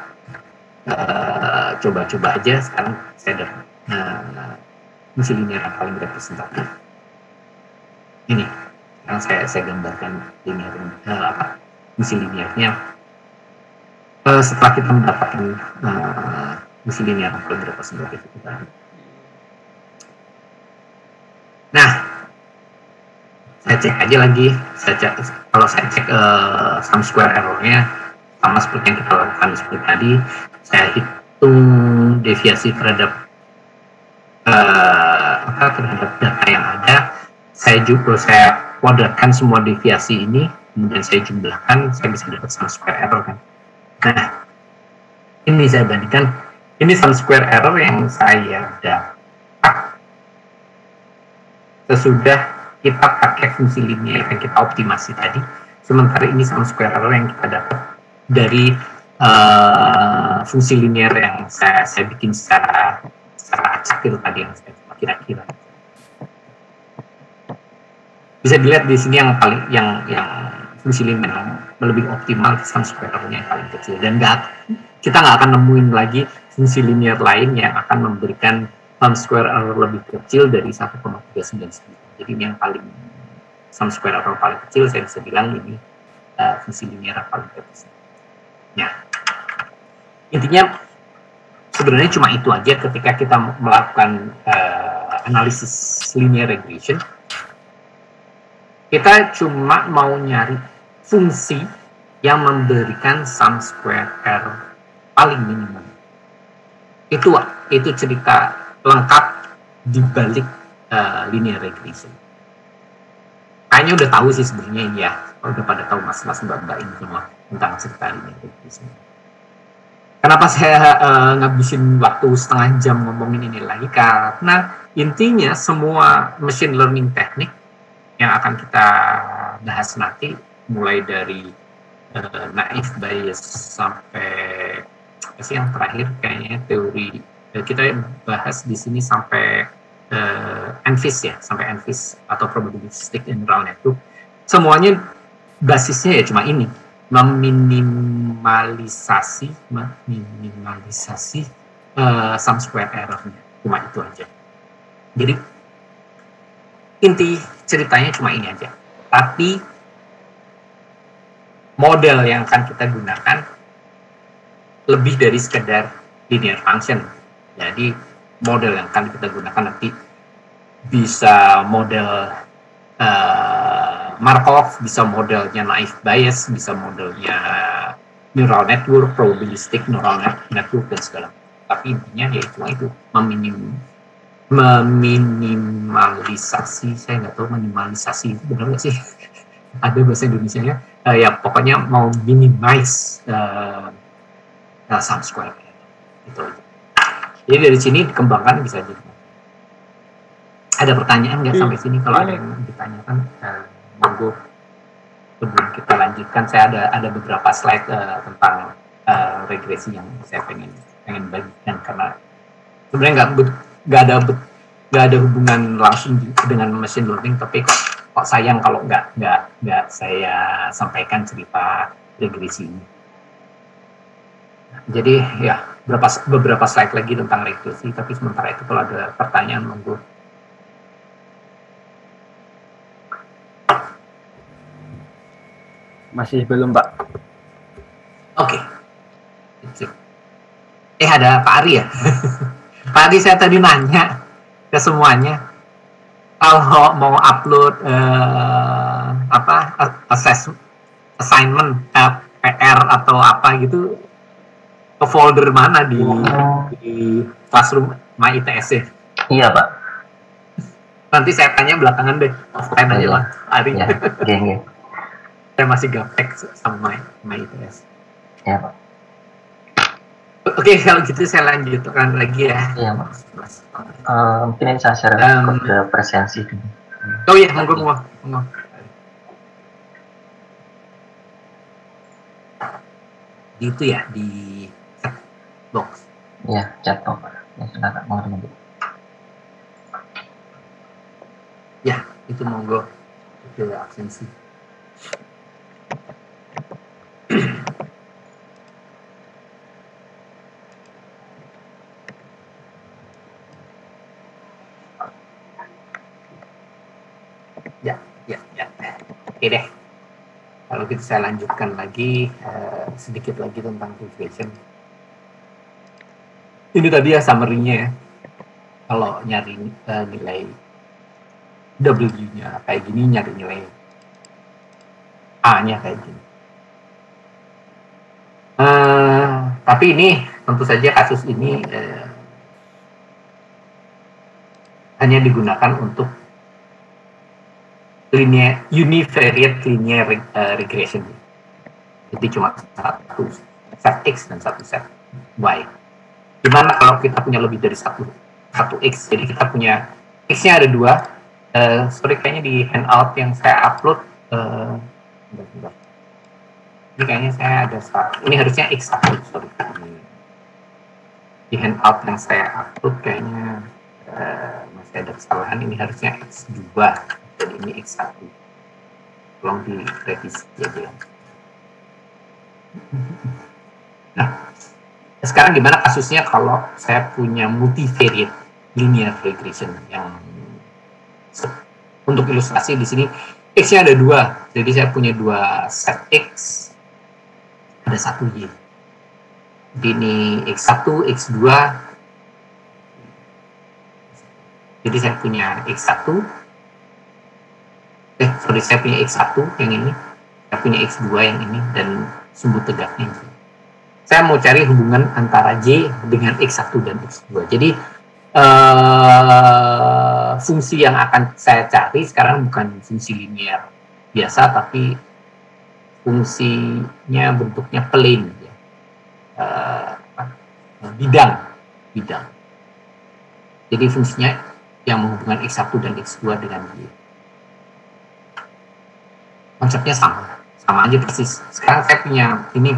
coba-coba aja, sekarang saya dapat fungsi linear yang paling representatif. Ini yang saya gambarkan linear, fungsi linearnya setelah kita mendapatkan fungsi linear yang paling representatif itu tadi. Nah, saya cek aja lagi, kalau saya cek sum square error-nya sama seperti yang kita lakukan seperti tadi, saya hitung deviasi terhadap data yang ada, saya kuadratkan semua deviasi ini, kemudian saya jumlahkan, saya bisa dapat sum square error kan. Nah, ini saya bandingkan, ini sum square error yang saya dapat sesudah kita pakai fungsi linear yang kita optimasi tadi, sementara ini sum square error yang kita dapat dari fungsi linear yang saya bikin secara acak itu tadi, yang saya kira-kira. Bisa dilihat di sini yang fungsi linear yang lebih optimal, sum square error-nya yang paling kecil, dan kita nggak akan nemuin lagi fungsi linear lain yang akan memberikan sum square error lebih kecil dari 1,399. Jadi ini yang paling sum square error paling kecil, saya bisa bilang ini fungsi linear paling efisien. Nah, intinya sebenarnya cuma itu aja ketika kita melakukan analisis linear regression. Kita cuma mau nyari fungsi yang memberikan sum square error paling minimal. Itu cerita lengkap di balik linear regression. Kayaknya udah tahu sih sebenarnya ini ya, udah pada tahu mas-mas mbak-mbak ini semua tentang cerita linear regression. Kenapa saya ngabisin waktu setengah jam ngomongin ini lagi? Karena intinya semua machine learning teknik yang akan kita bahas nanti, mulai dari naive Bayes sampai apa sih yang terakhir kayaknya teori kita bahas di sini sampai NFIS ya, sampai NFIS atau probabilistic neural network. Semuanya basisnya ya cuma ini, meminimalisasi sum square error-nya, cuma itu aja. Jadi inti ceritanya cuma ini aja. Tapi model yang akan kita gunakan lebih dari sekedar linear function. Jadi model yang akan kita gunakan nanti bisa model Markov, bisa modelnya naive Bayes, bisa modelnya neural network, probabilistic neural network, dan segala macam. Tapi intinya ya cuma itu, meminimalisasi, saya nggak tahu minimalisasi itu benar nggak sih? Ada bahasa Indonesia-nya, ya pokoknya mau minimize sum square. Itu aja. Jadi dari sini dikembangkan bisa jadi. Ada pertanyaan nggak sampai sini? Kalau ada yang ditanyakan, monggo. Sebelum kita lanjutkan, saya ada beberapa slide tentang regresi yang saya pengen bagikan, karena sebenarnya nggak ada hubungan langsung dengan machine learning, tapi kok sayang kalau nggak saya sampaikan cerita regresi ini. Jadi ya beberapa slide lagi tentang regresi, tapi sementara itu kalau ada pertanyaan monggo. Masih belum, Pak. Oke. Ada Pak Ari ya? Pak Ari, saya tadi nanya ke semuanya, kalau mau upload assignment, PR atau apa gitu, ke folder mana di Classroom My ITS ya? Iya, Pak. Nanti saya tanya belakangan deh, offline aja Pak Ari. Ya, okay. Saya masih gaptek sama My ITS. Ya, Pak. Oke, kalau gitu saya lanjutkan lagi ya. Iya, Mas. Mungkin saya share ke presensi dulu. Oh iya, monggo. Itu ya di chat box. Iya, chat box. Ya, silakan monggo. Ya, itu monggo. Itu absensi. Ya. Oke deh. Kalau gitu saya lanjutkan lagi sedikit lagi tentang regression. Ini tadi ya summary-nya ya. Kalau nyari nilai W-nya kayak gini, nyari nilai A-nya kayak gini. Tapi ini tentu saja kasus ini hanya digunakan untuk univariate linear regression. Jadi cuma satu set X dan satu set Y. Gimana kalau kita punya lebih dari satu X? Jadi kita punya X-nya ada dua. Sorry, kayaknya di handout yang saya upload. Ini kayaknya saya ada salah. Ini harusnya X1, sorry. Di handout yang saya upload kayaknya masih ada kesalahan. Ini harusnya X2. Jadi ini X1. Tolong direvisi aja. Nah, sekarang gimana kasusnya kalau saya punya multivariate linear regression yang untuk ilustrasi di sini X-nya ada 2, jadi saya punya 2 set X, ada 1 Y. Jadi ini X1, X2, jadi saya punya X1, saya punya X1 yang ini, saya punya X2 yang ini, dan sumbu tegaknya. Saya mau cari hubungan antara Y dengan X1 dan X2. Jadi fungsi yang akan saya cari sekarang bukan fungsi linear biasa, tapi fungsinya bentuknya plane, ya. Bidang. Jadi fungsinya yang menghubungkan X1 dan X2 dengan Y. Konsepnya sama aja persis. Sekarang saya punya ini,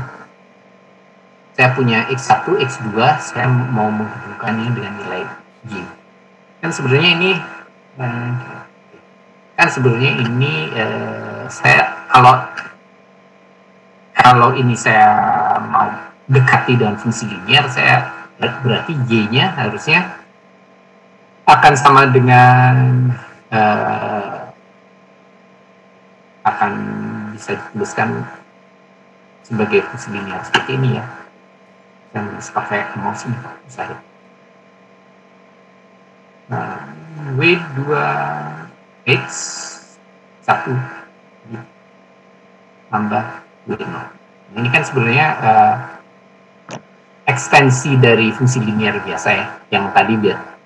saya punya X1, X2, saya mau menghubungkannya dengan nilai Y. Kan sebenarnya ini saya kalau ini saya mau dekati dengan fungsi linear, saya berarti Y-nya harusnya akan sama dengan akan bisa dituliskan sebagai fungsi linear seperti ini, ya. Dan pakai mouse ini saya. W2X1 tambah W0. Ini kan sebenarnya ekstensi dari fungsi linear biasa, ya. Yang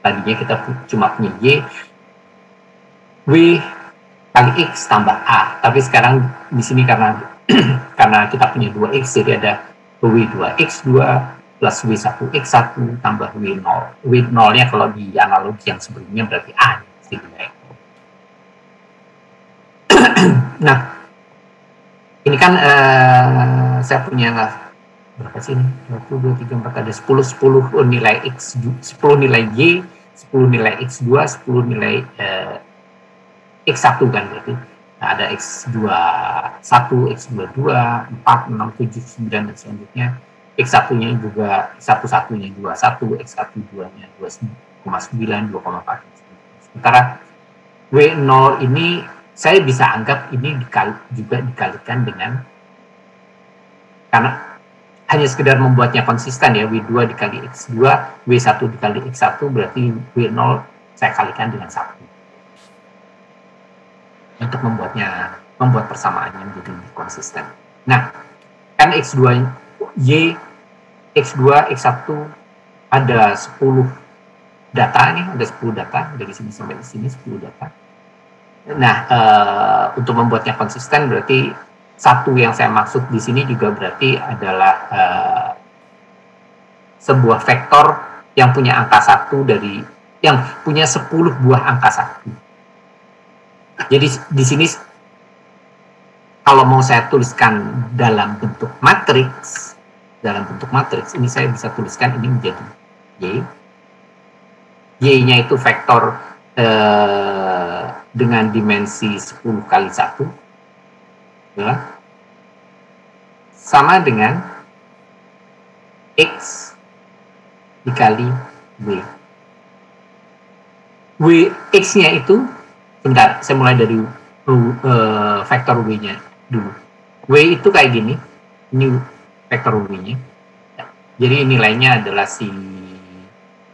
tadinya kita cuma punya Y, W kali X tambah A. Tapi sekarang di sini karena kita punya 2X, jadi ada W2X2 plus W1X1 tambah W0. W0-nya kalau di analogi yang sebelumnya berarti A. Nah, ini kan saya punya berapa sih ini? 1, 2, 3, 4, ada 10 nilai X, 10 nilai Y, 10 nilai X2, 10 nilai X1 kan berarti. Nah, ada X21, X22, 4, 6, 7, 9, dan selanjutnya. X1-nya juga, X1-1-nya 21, X1-2-nya 2,9, 2,4. Sementara W0 ini saya bisa anggap ini juga dikalikan dengan, karena hanya sekedar membuatnya konsisten, ya, W2 dikali X2, W1 dikali X1, berarti W0 saya kalikan dengan 1. Untuk membuat persamaannya menjadi lebih konsisten. Nah, kan X2, Y, X2, X1 ada 10 data nih, ada 10 data, dari sini sampai di sini 10 data. Nah, untuk membuatnya konsisten berarti 1 yang saya maksud di sini juga berarti adalah sebuah vektor yang punya angka 1 yang punya 10 buah angka 1. Jadi di sini kalau mau saya tuliskan dalam bentuk matriks, ini saya bisa tuliskan ini menjadi Y. Y-nya itu vektor dengan dimensi 10 kali 1, ya, sama dengan X dikali W. X-nya itu, bentar, saya mulai dari vektor W-nya dulu. W itu kayak gini, ini vektor W-nya. Jadi nilainya adalah si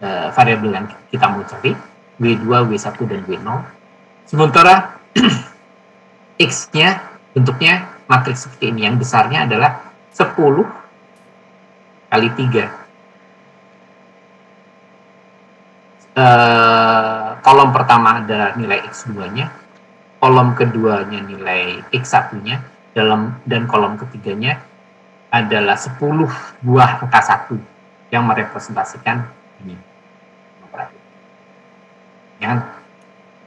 variabel yang kita mau cari, W2, W1, dan W0. Sementara X-nya bentuknya matriks seperti ini, yang besarnya adalah 10 kali 3. Kolom pertama adalah nilai X2-nya, kolom keduanya nilai X1-nya, dan kolom ketiganya adalah 10 buah angka 1 yang merepresentasikan ini. Ya.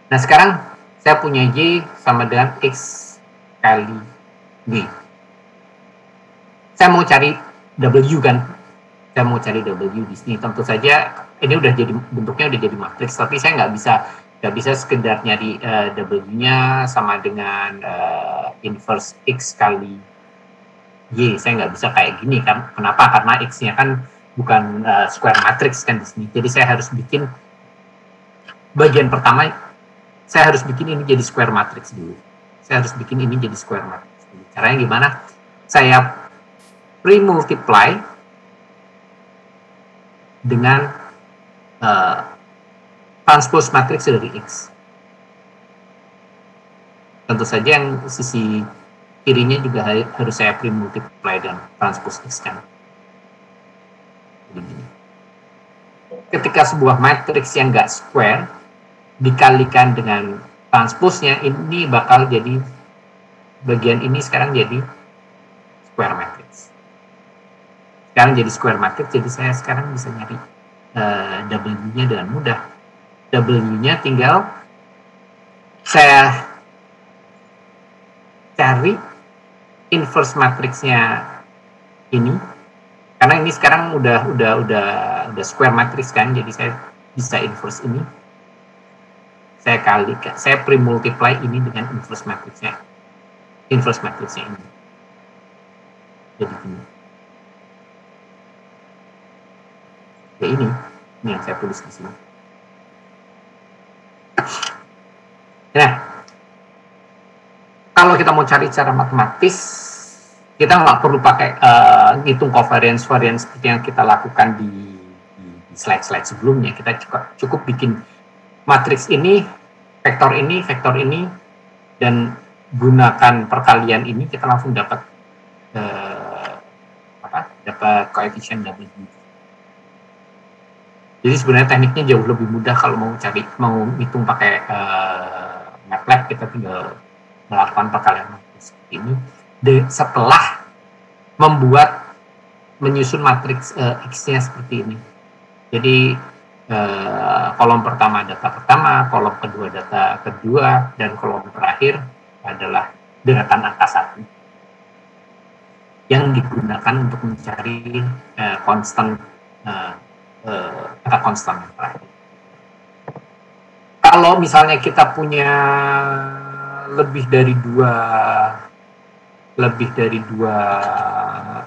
Nah, sekarang saya punya Y sama dengan X kali W. Saya mau cari W kan? Saya mau cari W di sini. Tentu saja ini bentuknya udah jadi matriks, tapi saya nggak bisa sekedar nyari W-nya sama dengan inverse X kali Y. Saya nggak bisa kayak gini kan? Kenapa? Karena X-nya kan bukan square matrix kan di sini. Jadi saya harus bikin bagian pertama saya harus bikin ini jadi square matrix dulu. Saya harus bikin ini jadi square matrix dulu. Caranya gimana? Saya pre-multiply dengan transpose matrix dari X. Tentu saja yang sisi kirinya juga harus saya pre-multiply dengan transpose X kan. Jadi, ketika sebuah matrix yang nggak square dikalikan dengan transpose-nya, ini bakal jadi bagian ini sekarang jadi square matrix. Sekarang jadi square matrix, jadi saya sekarang bisa nyari W-nya dengan mudah. W-nya tinggal saya cari inverse matrix-nya ini, karena ini sekarang udah square matrix kan, jadi saya bisa inverse ini. Saya kalikan, saya pre-multiply ini dengan inverse matrix-nya ini. Jadi ini. Ya ini yang saya tulis di sini. Nah, kalau kita mau cari cara matematis, kita nggak perlu pakai ngitung covariance variance seperti yang kita lakukan di slide-slide sebelumnya. Kita cukup bikin matriks ini, vektor ini, dan gunakan perkalian ini, kita langsung dapat dapat koefisien W. Jadi sebenarnya tekniknya jauh lebih mudah kalau mau hitung pakai MATLAB, kita tinggal melakukan perkalian matriks seperti ini. Setelah menyusun matriks X-nya seperti ini. Jadi kolom pertama data pertama, kolom kedua data kedua, dan kolom terakhir adalah deretan angka 1 yang digunakan untuk mencari konstan angka konstan yang terakhir. Kalau misalnya kita punya lebih dari dua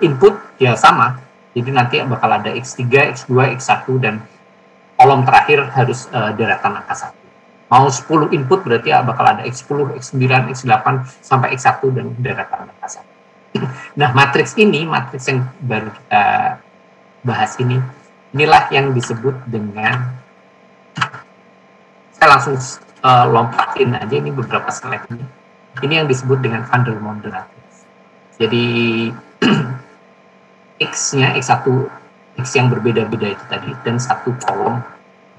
input, ya sama. Jadi nanti bakal ada X3, X2, X1, dan kolom terakhir harus deretan angka 1. Mau 10 input berarti bakal ada X10, X9, X8, sampai X1 dan deretan angka 1. Nah, matriks yang baru kita bahas inilah yang disebut dengan, saya langsung lompatin aja ini beberapa slide ini. Ini yang disebut dengan van der Monde matrix. Jadi X-nya, X1, X yang berbeda-beda itu tadi, dan satu kolom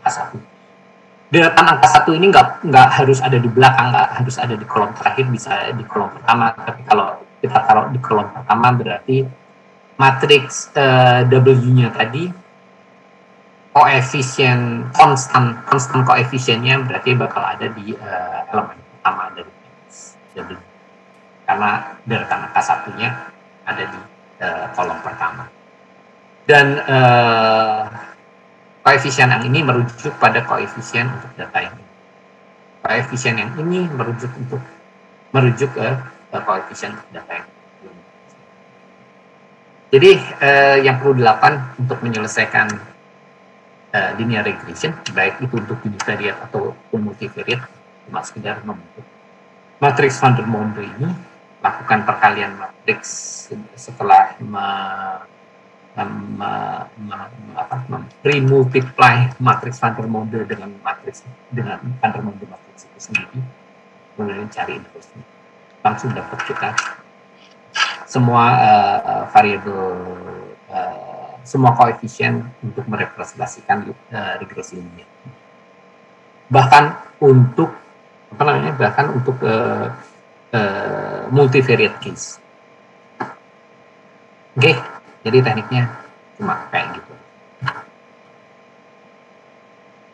angka 1. Deretan angka 1 ini nggak harus ada di belakang, nggak harus ada di kolom terakhir, bisa di kolom pertama. Tapi kalau kita taruh di kolom pertama berarti matriks W-nya tadi, koefisien konstan koefisiennya berarti bakal ada di elemen pertama dari W, karena deretan angka 1-nya ada di kolom pertama. Dan koefisien yang ini merujuk pada koefisien untuk data yang ini. Koefisien yang ini merujuk ke koefisien untuk data yang ini. Jadi yang perlu dilakukan untuk menyelesaikan linear regression, baik itu untuk univariate atau multivariate, cuma sekedar membentuk matriks van der Monde ini, lakukan perkalian matriks setelah pre-multiply matriks van der Monde dengan van der Monde matriks itu sendiri, kemudian cari inverse. Langsung dapat kita semua variabel, semua koefisien untuk merepresentasikan regresi linear. Bahkan untuk multivariate case. Oke, jadi tekniknya cuma kayak gitu.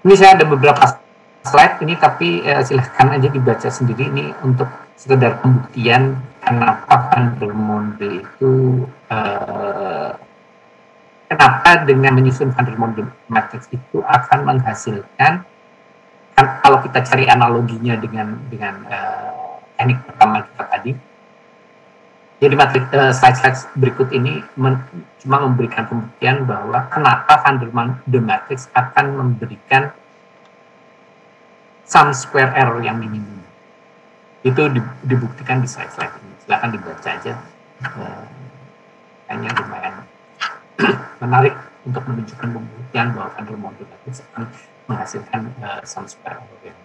Ini saya ada beberapa slide ini, tapi silahkan aja dibaca sendiri. Ini untuk sekedar pembuktian kenapa van der Monde itu kenapa dengan menyusun van der Monde matrix itu akan menghasilkan, kan kalau kita cari analoginya dengan teknik pertama kita tadi. Jadi slide berikut ini cuma memberikan pembuktian bahwa kenapa van der Monde matrix akan memberikan sum square error yang minimum. Itu dibuktikan di slide ini. Silahkan dibaca aja. Kayaknya lumayan menarik untuk menunjukkan pembuktian bahwa van der Monde matrix akan menghasilkan sum square error yang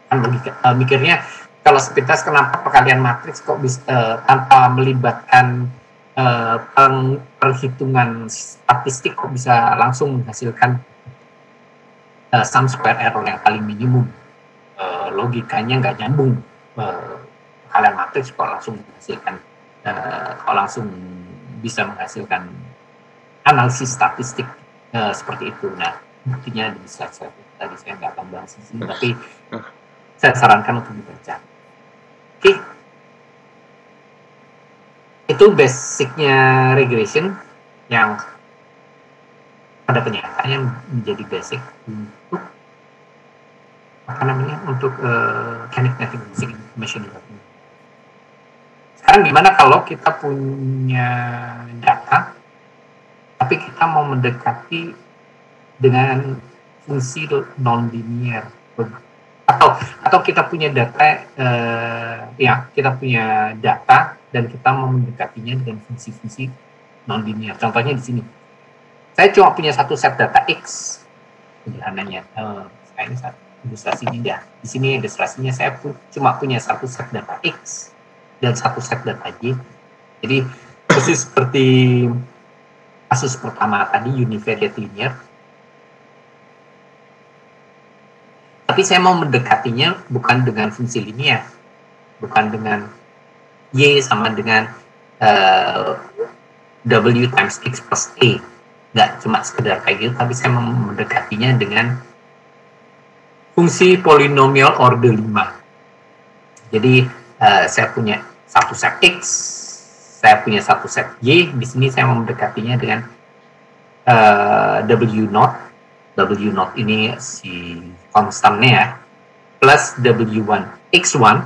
kan logika mikirnya kalau speed test kenapa perkalian matriks kok bisa tanpa melibatkan perhitungan statistik kok bisa langsung menghasilkan sum square error yang paling minimum. Logikanya nggak nyambung. Perkalian matriks kok langsung menghasilkan kok langsung bisa menghasilkan analisis statistik seperti itu. Nah, buktinya di slide tadi saya nggak akan bahas di sini, tapi saya sarankan untuk dibaca. Oke. Itu basicnya regression yang pada kenyataannya menjadi basic untuk untuk kinetic machine learning. Sekarang gimana kalau kita punya data tapi kita mau mendekati dengan fungsi non-linear, atau kita punya data kita punya data dan kita mau mendekatinya dengan fungsi-fungsi non-linear. Contohnya di sini, saya cuma punya satu set data X, sederhananya. Ini ilustrasinya ya. Di sini ilustrasinya saya cuma punya satu set data X dan satu set data Y. Jadi persis seperti kasus pertama tadi, univariate linear. Tapi saya mau mendekatinya bukan dengan fungsi linear, bukan dengan Y sama dengan W times X plus A. Nggak cuma sekedar kayak gitu, tapi saya mau mendekatinya dengan fungsi polinomial order 5. Jadi saya punya satu set X, saya punya satu set Y. Di sini saya mau mendekatinya dengan W0 ini si konstannya ya, plus W1 X1,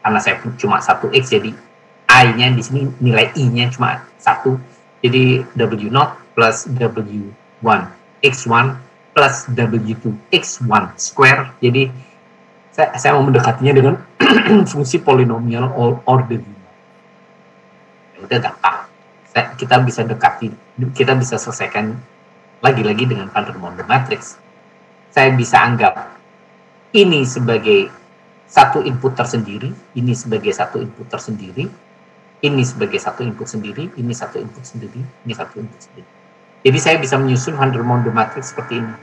karena saya cuma satu X, jadi I-nya di sini nilai I-nya cuma 1, jadi W0 plus W1 X1 plus W2 X1 square. Jadi saya mau mendekatinya dengan fungsi polinomial order 5. Udah gampang. Kita bisa dekati, kita bisa selesaikan lagi-lagi dengan van der Monde matrix. Saya bisa anggap ini sebagai satu input tersendiri, ini sebagai satu input tersendiri, ini sebagai satu input sendiri, ini satu input sendiri, ini satu input sendiri. Jadi saya bisa menyusun van der Monde matrix seperti ini.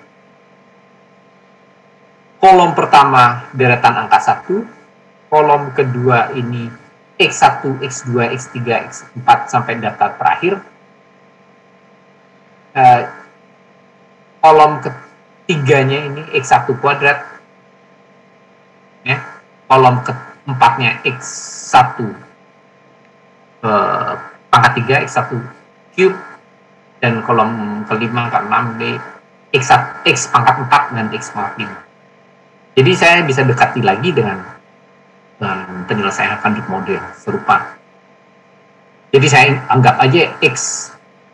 Kolom pertama deretan angka 1, kolom kedua ini X1, X2, X3, X4 sampai data terakhir. Kolom ketiganya ini X1 kuadrat, ya. Kolom keempatnya X1 pangkat 3, X1 cube, dan kolom kelima, ke-6 D X pangkat 4 dan X pangkat 5. Jadi saya bisa dekati lagi dengan penyelesaian van der Monde serupa. Jadi saya anggap aja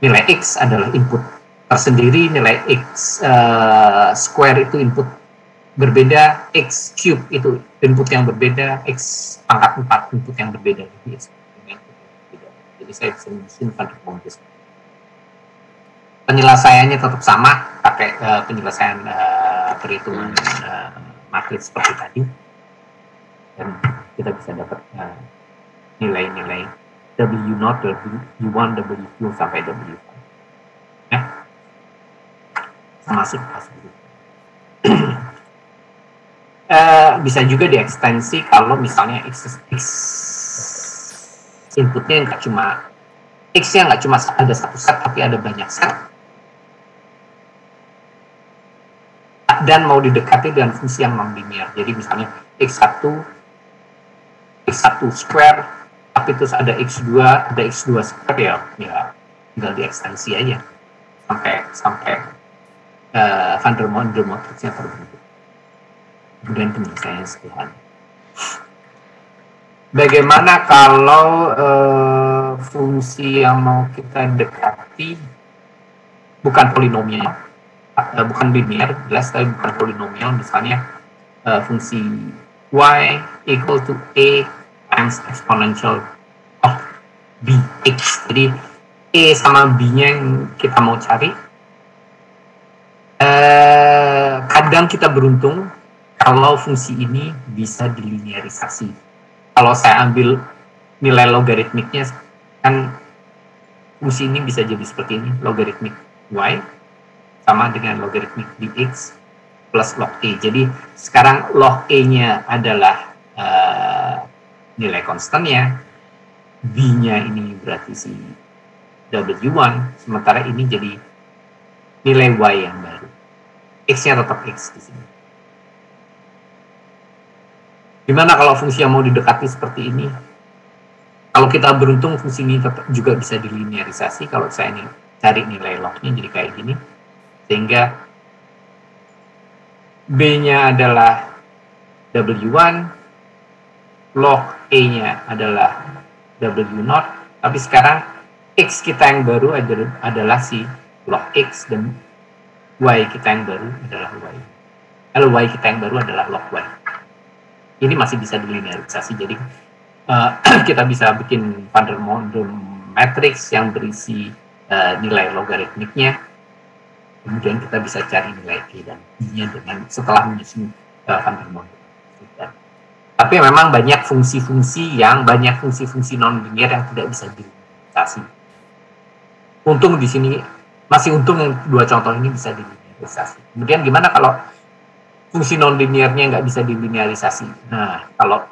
nilai X adalah input tersendiri, nilai X square itu input berbeda, X cube itu input yang berbeda, X pangkat 4 input yang berbeda. Jadi saya bisa menyusun van der Monde. Penyelesaiannya tetap sama, pakai penyelesaian perhitungan matriks seperti tadi, dan kita bisa dapat nilai-nilai W0, W1, W2 sampai W5. Ya, masuk. Bisa juga diekstensi kalau misalnya X inputnya nggak cuma X-nya nggak cuma ada satu set, tapi ada banyak set, dan mau didekati dengan fungsi yang non-linear. Jadi misalnya X1 square, tapi terus ada X2 square, ya tinggal diekstensi aja sampai van der Monde matrixnya terbentuk. Kemudian penyelesaiannya sederhana. Bagaimana kalau fungsi yang mau kita dekati bukan polinomial, bukan linear, jelas, tapi bukan polinomial. Misalnya fungsi y equal to a times exponential of bx. Jadi e sama b-nya yang kita mau cari. Kadang kita beruntung kalau fungsi ini bisa dilinearisasi. Kalau saya ambil nilai logaritmiknya, kan fungsi ini bisa jadi seperti ini, logaritmik y sama dengan logaritmik dx plus log e. Jadi sekarang log e-nya adalah nilai konstannya, b-nya ini berarti si w1, sementara ini jadi nilai y yang baru. X-nya tetap x di sini. Gimana kalau fungsi yang mau didekati seperti ini? Kalau kita beruntung, fungsi ini tetap juga bisa dilinearisasi. Kalau saya ini cari nilai log-nya jadi kayak gini, sehingga b-nya adalah w1, log e-nya adalah w0, tapi sekarang x kita yang baru adalah si log x, dan y kita yang baru adalah y. Lalu y kita yang baru adalah log y. Ini masih bisa dilinearisasi, jadi kita bisa bikin van der Monden matrix yang berisi nilai logaritmiknya, kemudian kita bisa cari nilai e dan b-nya dengan setelah menyusun van der Monden. Tapi memang banyak fungsi-fungsi non-linear yang tidak bisa dilinearisasi. Untung di sini, masih untung yang dua contoh ini bisa dilinearisasi. Kemudian gimana kalau fungsi non-linearnya nggak bisa dilinearisasi? Nah, kalau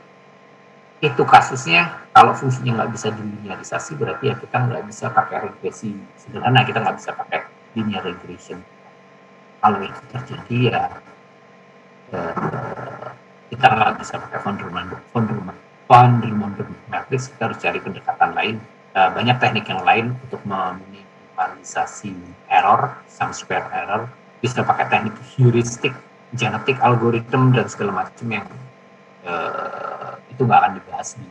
itu kasusnya, kalau fungsinya nggak bisa dilinearisasi, berarti ya kita nggak bisa pakai regresi sederhana, kita nggak bisa pakai linear regression. Kalau itu terjadi ya kita nggak bisa pakai van der Monden matrix, kita harus cari pendekatan lain. Banyak teknik yang lain untuk meminimalisasi error, sum square error, bisa pakai teknik heuristik, genetic algorithm, dan segala macam yang itu nggak akan dibahas di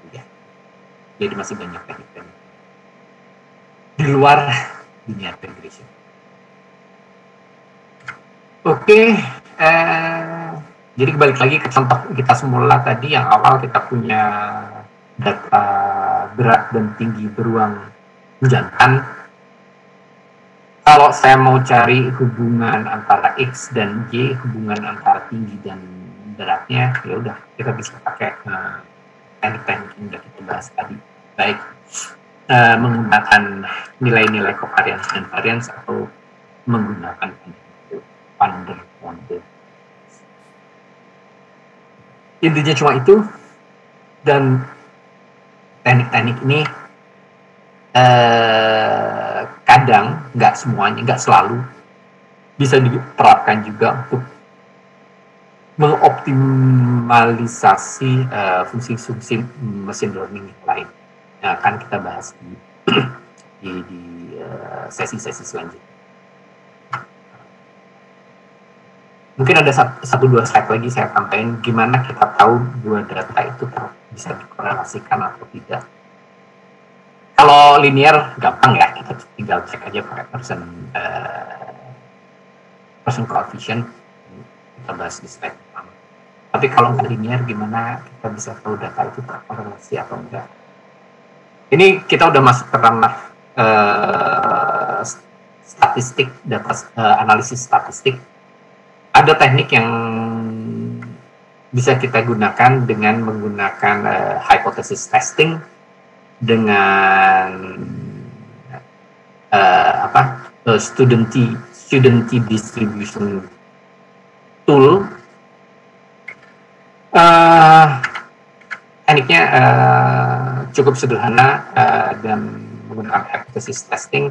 kuliah. Jadi masih banyak teknik-teknik di luar linear regression. Oke, jadi balik lagi ke contoh kita semula tadi, yang awal kita punya data berat dan tinggi beruang jantan. Kalau saya mau cari hubungan antara X dan Y, hubungan antara tinggi dan beratnya, ya udah kita bisa pakai teknik-teknik yang sudah kita bahas tadi, baik menggunakan nilai-nilai covariance dan variance atau menggunakan van der Monden. Intinya cuma itu, dan teknik-teknik ini kadang, nggak semuanya, nggak selalu bisa diterapkan juga untuk mengoptimalisasi fungsi-fungsi machine learning yang lain. Yang akan kita bahas di sesi-sesi selanjutnya. Mungkin ada satu dua slide lagi saya sampaikan gimana kita tahu dua data itu bisa dikorelasikan atau tidak. Kalau linear gampang ya, kita tinggal cek aja pakai Pearson coefficient, kita bahas di slide pertama. Tapi kalau nggak linear, gimana kita bisa tahu data itu terkorelasi atau enggak? Ini kita udah masuk ke ranah statistik, data analisis statistik. Ada teknik yang bisa kita gunakan dengan menggunakan hypothesis testing, dengan student t distribution tool. Tekniknya cukup sederhana dan menggunakan hypothesis testing.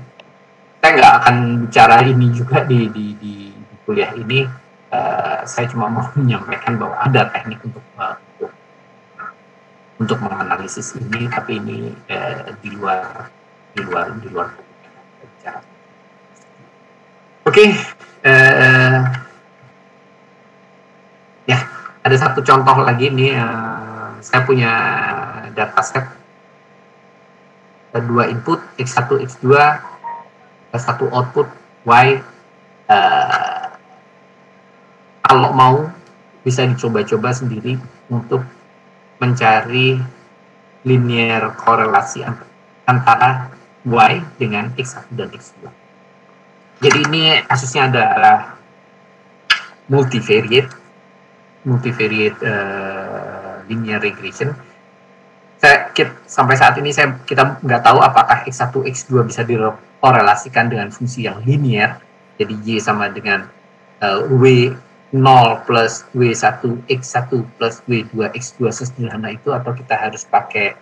Saya nggak akan bicara ini juga di kuliah ini. Saya cuma mau menyampaikan bahwa ada teknik untuk menganalisis ini, tapi ini di luar bicara. Oke, ya ada satu contoh lagi nih. Saya punya dataset 2 input x1 x2, satu output y, Kalau mau bisa dicoba-coba sendiri untuk mencari linear korelasi antara Y dengan X1 dan X2. Jadi ini kasusnya adalah multivariate linear regression. Sampai saat ini kita nggak tahu apakah X1, X2 bisa dikorelasikan dengan fungsi yang linear. Jadi Y sama dengan W0 plus W1 X1 plus W2 X2 sesederhana itu, atau kita harus pakai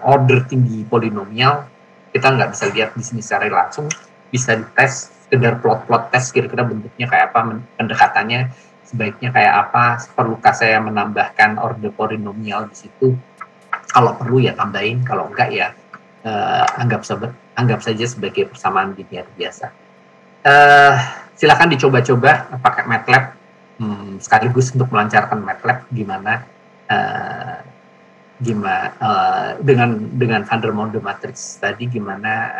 order tinggi polinomial. Kita nggak bisa lihat di sini secara langsung, bisa dites, sekedar plot tes kira-kira bentuknya kayak apa, pendekatannya sebaiknya kayak apa, perlukah saya menambahkan order polinomial di situ. Kalau perlu ya tambahin, kalau enggak ya anggap saja sebagai persamaan linear biasa. Silakan dicoba-coba pakai MATLAB, sekaligus untuk melancarkan MATLAB gimana dengan van der Monde matrix tadi, gimana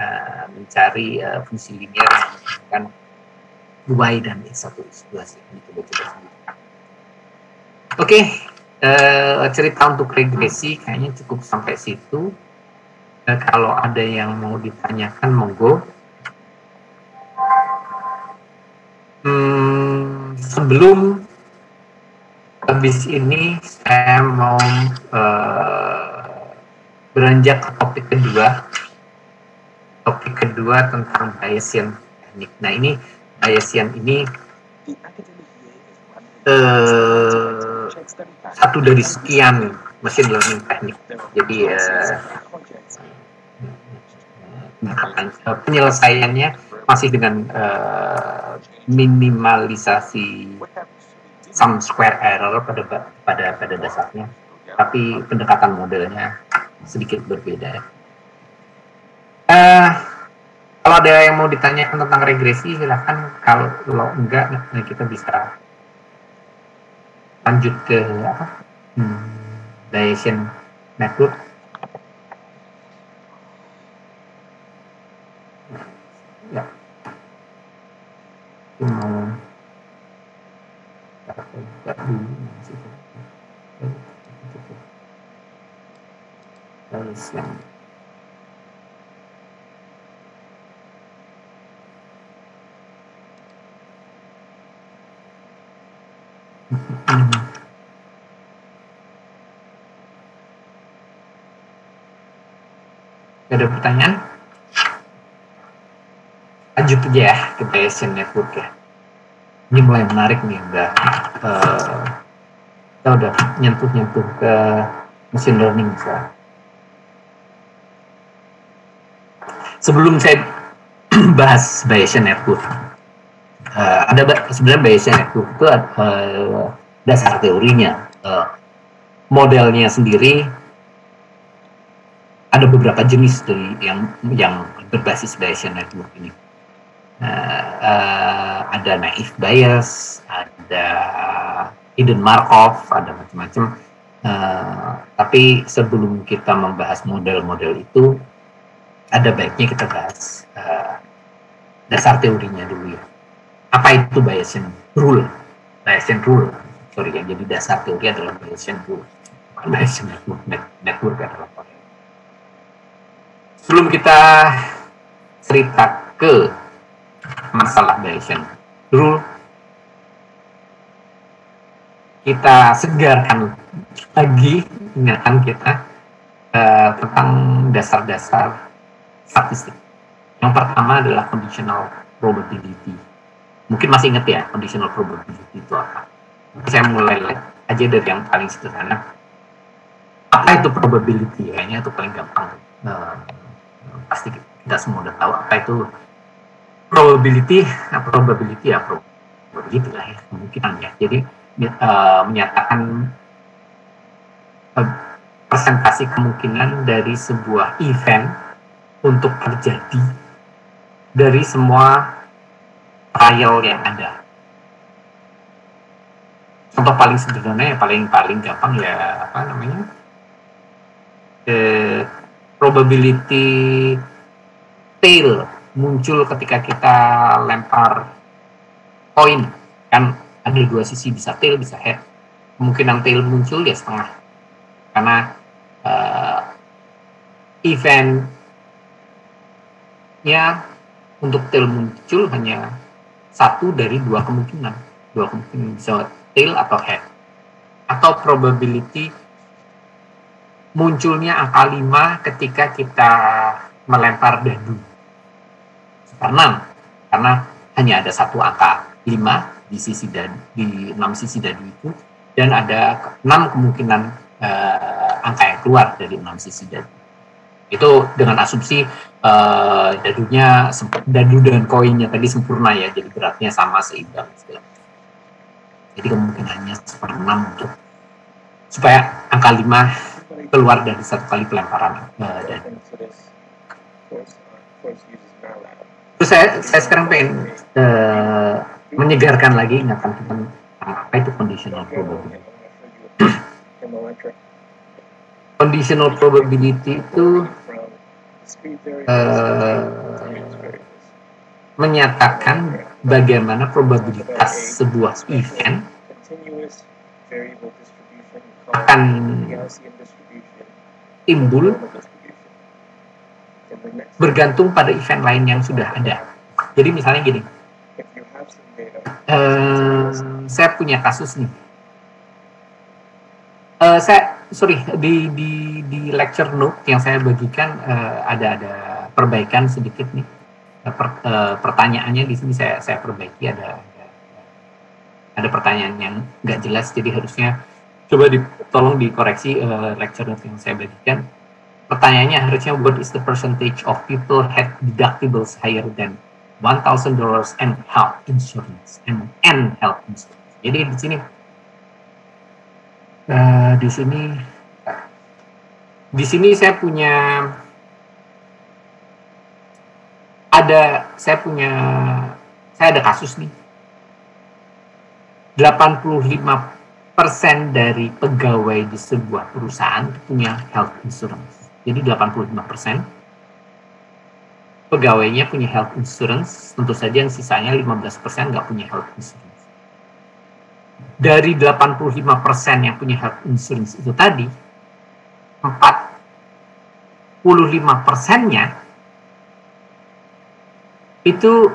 mencari fungsi linear yang Y dan X1 X2 sih. Coba-coba sendiri. Oke. Cerita untuk regresi kayaknya cukup sampai situ. Kalau ada yang mau ditanyakan, monggo. Sebelum habis ini saya mau beranjak ke topik kedua tentang Bayesian teknik. Nah, ini Bayesian ini satu dari sekian machine learning teknik. Jadi penyelesaiannya masih dengan minimalisasi sum square error pada dasarnya, tapi pendekatan modelnya sedikit berbeda. Kalau ada yang mau ditanyakan tentang regresi, silakan. Kalau enggak, kita bisa lanjut ke Bayesian network. Ya. Mau Bayesian. Ada pertanyaan? Lanjut aja ya ke Bayesian network ya. Ini mulai menarik nih, kita udah nyentuh ke machine learning misalnya. Sebelum saya bahas Bayesian network, sebenarnya Bayesian network itu dasar teorinya, modelnya sendiri ada beberapa jenis dari yang berbasis Bayesian network ini. Ada naive bias, ada hidden Markov, ada macam-macam. Tapi sebelum kita membahas model-model itu, ada baiknya kita bahas dasar teorinya dulu ya. Apa itu Bayesian rule? Bayesian rule, sorry, yang jadi dasar teori adalah Bayesian rule, bukan Bayesian network adalah apa? Sebelum kita cerita ke masalah Bayesian rule, kita segarkan lagi ingatan kita tentang dasar-dasar statistik. Yang pertama adalah conditional probability. Mungkin masih ingat ya conditional probability itu apa? Saya mulai aja dari yang paling sederhana. Apa itu probability? Kayaknya itu paling gampang. Pasti kita semua udah tahu apa itu probability lah ya, kemungkinan ya. Jadi menyatakan persentase kemungkinan dari sebuah event untuk terjadi dari semua trial yang ada. Contoh paling sederhana ya, paling gampang ya, apa namanya, probability tail muncul ketika kita lempar koin, kan ada dua sisi, bisa tail bisa head. Kemungkinan tail muncul ya setengah, karena eventnya untuk tail muncul hanya satu dari dua kemungkinan bisa tail atau head, atau probability munculnya angka 5 ketika kita melempar dadu sekitar 6, karena hanya ada satu angka 5 di sisi dadu, di 6 sisi dadu itu, dan ada 6 kemungkinan angka yang keluar dari 6 sisi dadu. Itu dengan asumsi dadu dan koinnya tadi sempurna ya, jadi beratnya sama, seimbang segala. Jadi kemungkinannya 1/6 untuk supaya angka 5 keluar dari satu kali pelemparan dadu. Terus saya sekarang pengen menyegarkan lagi ingatan tentang apa itu conditional probability. Conditional probability itu menyatakan bagaimana probabilitas sebuah event akan timbul bergantung pada event lain yang sudah ada. Jadi misalnya gini, saya punya kasus nih. Di lecture note yang saya bagikan ada perbaikan sedikit nih. Pertanyaannya di sini saya perbaiki, ada pertanyaan yang nggak jelas, jadi harusnya coba tolong dikoreksi lecture note yang saya bagikan. Pertanyaannya harusnya, what is the percentage of people had deductibles higher than $1,000 and health insurance and health insurance. Jadi di sini saya ada kasus nih. 85% dari pegawai di sebuah perusahaan punya health insurance. Jadi 85% pegawainya punya health insurance, tentu saja yang sisanya 15% nggak punya health insurance. Dari 85% yang punya health insurance itu tadi, 45%-nya itu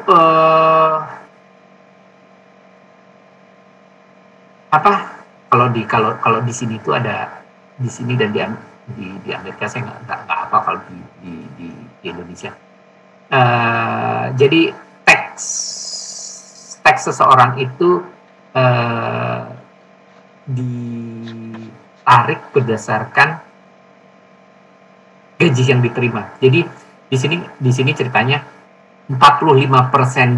kalau di sini itu ada, di sini dan di Amerika saya nggak apa kalau di Indonesia. Jadi tax seseorang itu ditarik berdasarkan gaji yang diterima. Jadi di sini ceritanya 45%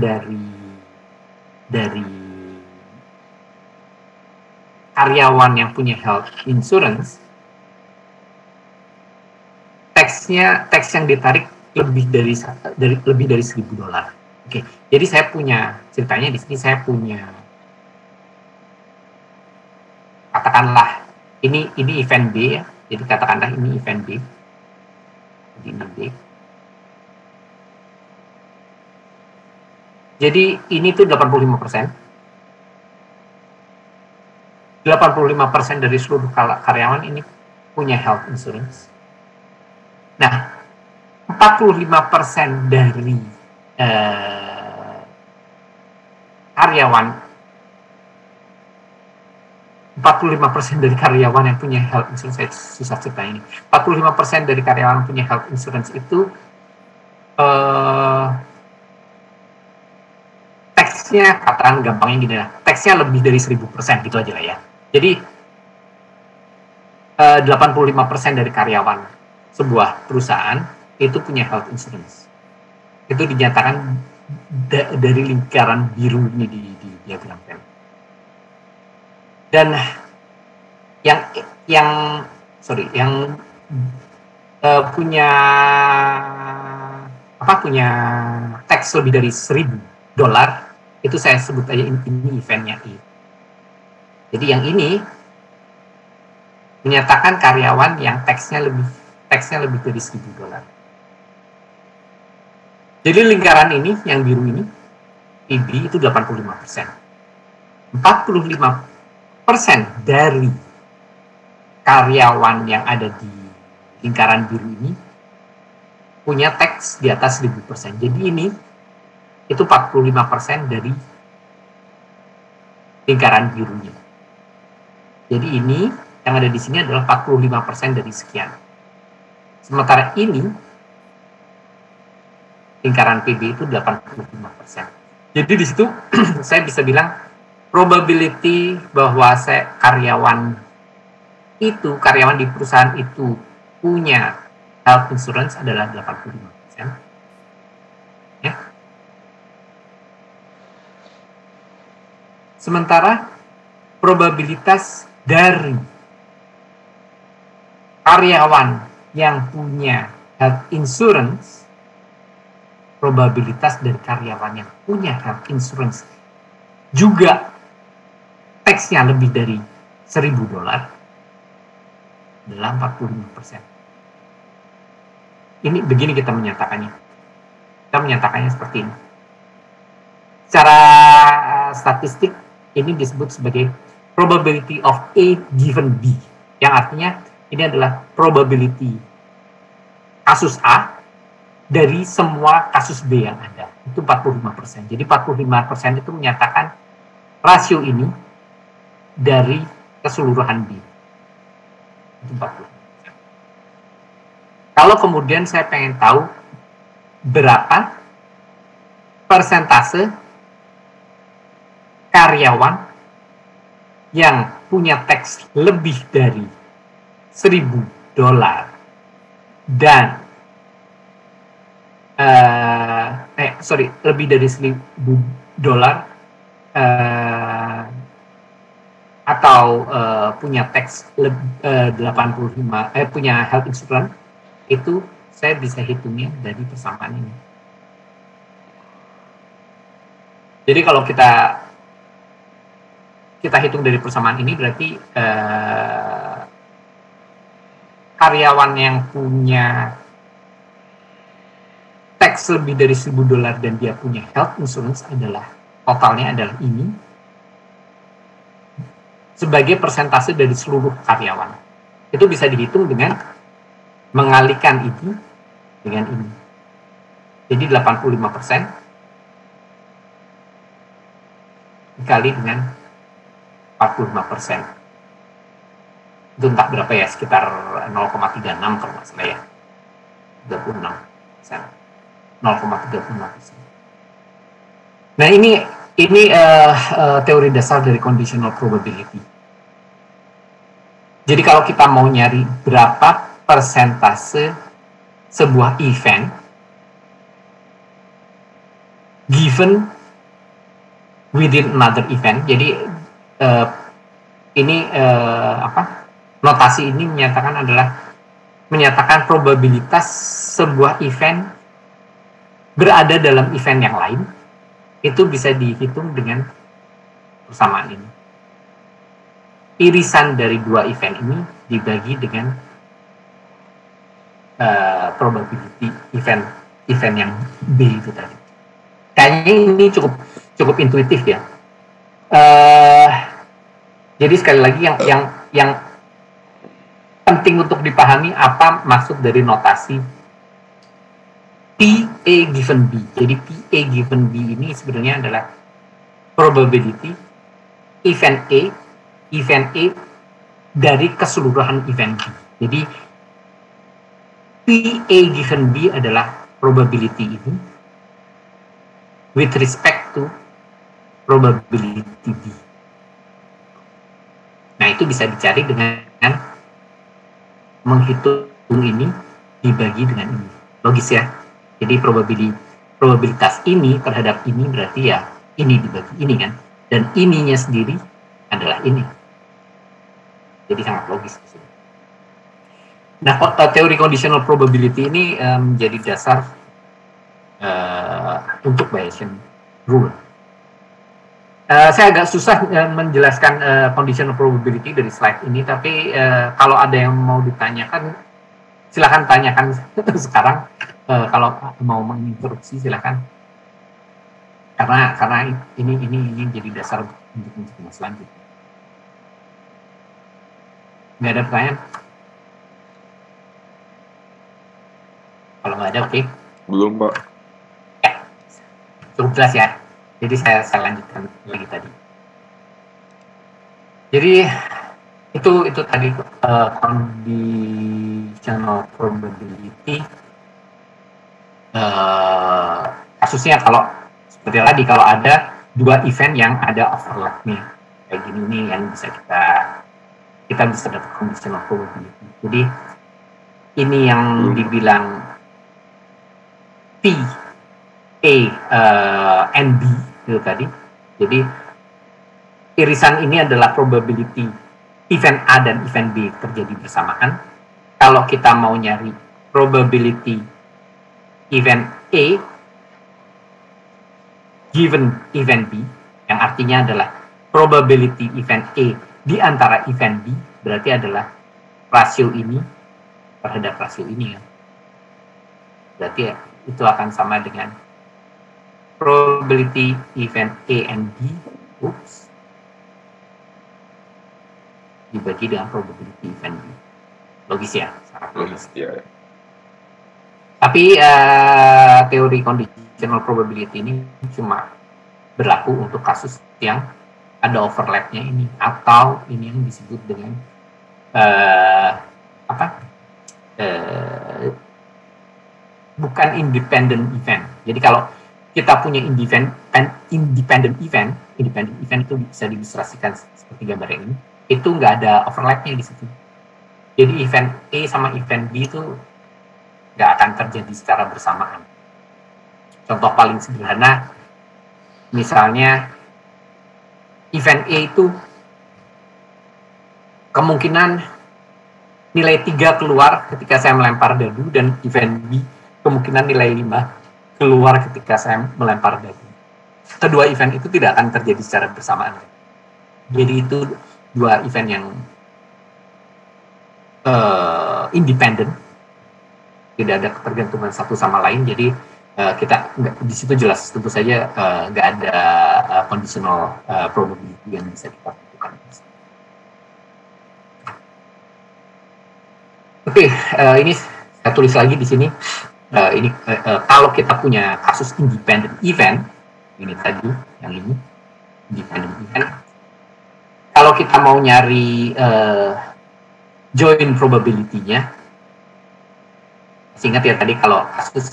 dari karyawan yang punya health insurance, tax yang ditarik lebih dari $1,000. Oke. Jadi saya punya ceritanya di sini, saya punya, katakanlah ini event B ya. Jadi katakanlah ini event B. Ini B. Jadi ini tuh 85%. 85% dari seluruh karyawan ini punya health insurance. Nah, 45% dari karyawan, 45% dari karyawan yang punya health insurance, saya susah cerita ini. 45% dari karyawan yang punya health insurance itu tax-nya, katakan gampangnya gini lah, tax-nya lebih dari 1000% gitu aja lah ya. Jadi 85% dari karyawan sebuah perusahaan itu punya health insurance. Itu dinyatakan dari lingkaran biru ini di diagram Venn. Dan yang punya tax lebih dari $1,000, itu saya sebut aja ini eventnya I. Jadi yang ini menyatakan karyawan yang taxnya lebih dari $1,000. Jadi lingkaran ini yang biru ini PB itu 85%. 45% dari karyawan yang ada di lingkaran biru ini punya tax di atas 1000%. Jadi ini itu 45% dari lingkaran birunya. Jadi ini yang ada di sini adalah 45% dari sekian. Sementara ini lingkaran PB itu 85%. Jadi di situ saya bisa bilang probability bahwa karyawan di perusahaan itu punya health insurance adalah 85%. Ya. Sementara probabilitas dari karyawan yang punya health insurance, probabilitas dari karyawan yang punya health insurance juga tax-nya lebih dari $1.000 adalah 45%. Ini begini kita menyatakannya. Kita menyatakannya seperti ini. Secara statistik ini disebut sebagai probability of A given B, yang artinya ini adalah probability kasus A dari semua kasus B yang ada. Itu 45%. Jadi 45% itu menyatakan rasio ini dari keseluruhan B. Itu 40%. Kalau kemudian saya pengen tahu berapa persentase karyawan yang punya tax lebih dari $1.000 dan lebih dari $1.000 atau punya tax 85 punya health insurance, itu saya bisa hitungnya dari persamaan ini. Jadi kalau kita hitung dari persamaan ini berarti karyawan yang punya tax lebih dari $1.000 dan dia punya health insurance adalah totalnya adalah ini sebagai persentase dari seluruh karyawan. Itu bisa dihitung dengan mengalihkan ini dengan ini. Jadi 85% dikali dengan 45%. Itu entah berapa ya, sekitar 0,36 kalau nggak salah ya. 36%. 0,36%. Nah ini teori dasar dari conditional probability. Jadi kalau kita mau nyari berapa persentase sebuah event given within another event, jadi notasi ini menyatakan probabilitas sebuah event berada dalam event yang lain, itu bisa dihitung dengan persamaan ini. Irisan dari dua event ini dibagi dengan probability event yang B itu tadi. Kayaknya ini cukup intuitif ya. Jadi sekali lagi yang penting untuk dipahami apa maksud dari notasi PA given B. Jadi PA given B ini sebenarnya adalah probability event A dari keseluruhan event B. Jadi PA given B adalah probability ini with respect to probability B. Nah, itu bisa dicari dengan menghitung ini dibagi dengan ini. Logis ya? Jadi probabilitas ini terhadap ini berarti ya ini dibagi ini kan. Dan ininya sendiri adalah ini. Jadi sangat logis di sini. Nah, teori conditional probability ini menjadi dasar untuk Bayesian rule. Saya agak susah menjelaskan conditional probability dari slide ini, tapi kalau ada yang mau ditanyakan, silakan tanyakan sekarang. Kalau mau menginterupsi, silakan. karena ini jadi dasar untuk selanjutnya. Nggak ada pertanyaan? Kalau nggak ada, oke. Belum, Pak. Ya, cukup jelas ya. Jadi saya lanjutkan lagi tadi. Jadi itu tadi conditional probability. Kasusnya kalau seperti tadi, kalau ada dua event yang ada overlapnya kayak gini nih, yang bisa kita bisa dapat conditional probability. Jadi ini yang dibilang P, A, and B itu tadi. Jadi irisan ini adalah probability event A dan event B terjadi bersamaan. Kalau kita mau nyari probability event A given event B, yang artinya adalah probability event A di antara event B, berarti adalah rasio ini terhadap rasio ini ya. Berarti ya, itu akan sama dengan probability event A and B dibagi dengan probability event B. Logis ya? Logis, ya. Tapi teori conditional probability ini cuma berlaku untuk kasus yang ada overlapnya ini, atau ini yang disebut dengan bukan independent event. Jadi kalau kita punya independent event itu bisa diilustrasikan seperti gambar ini, itu nggak ada overlapnya di situ. Jadi event A sama event B itu nggak akan terjadi secara bersamaan. Contoh paling sederhana, misalnya event A itu kemungkinan nilai 3 keluar ketika saya melempar dadu, dan event B kemungkinan nilai 5 keluar ketika saya melempar dadu. Kedua event itu tidak akan terjadi secara bersamaan. Jadi itu dua event yang independen, tidak ada ketergantungan satu sama lain. Jadi kita di situ jelas tentu saja nggak ada conditional probability yang bisa kita tentukan. Oke, ini saya tulis lagi di sini. Ini kalau kita punya kasus independent event, ini tadi yang ini independent event. Kalau kita mau nyari joint probability-nya, ingat ya tadi kalau kasus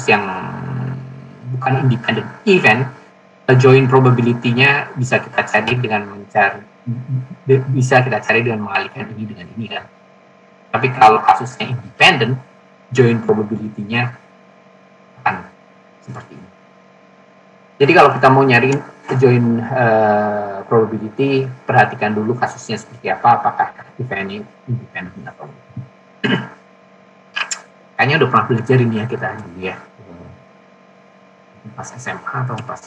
yang bukan independent event, joint probability-nya bisa kita cari dengan mengalihkan ini dengan ini kan. Tapi kalau kasusnya independent, joint probability-nya akan seperti ini. Jadi kalau kita mau nyari joint probability, perhatikan dulu kasusnya seperti apa, apakah event-nya independent atau tidak. Kayaknya udah pernah belajar ini ya kita dulu ya, pas SMA atau pas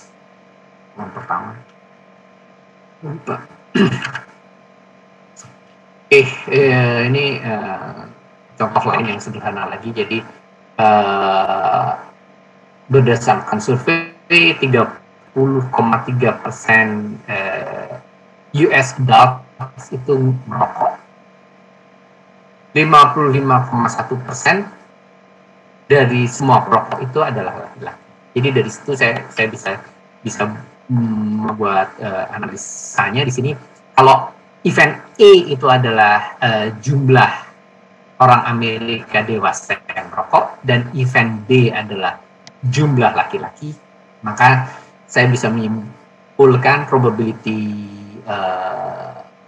tahun pertama, lupa. Ini contoh lain yang sederhana lagi. Jadi berdasarkan survei 30,3% US adults itu merokok, 55,1% dari semua perokok itu adalah laki-laki. Jadi dari situ saya bisa membuat analisanya di sini. Kalau event A itu adalah jumlah orang Amerika dewasa yang merokok, dan event B adalah jumlah laki-laki, maka saya bisa menyimpulkan probability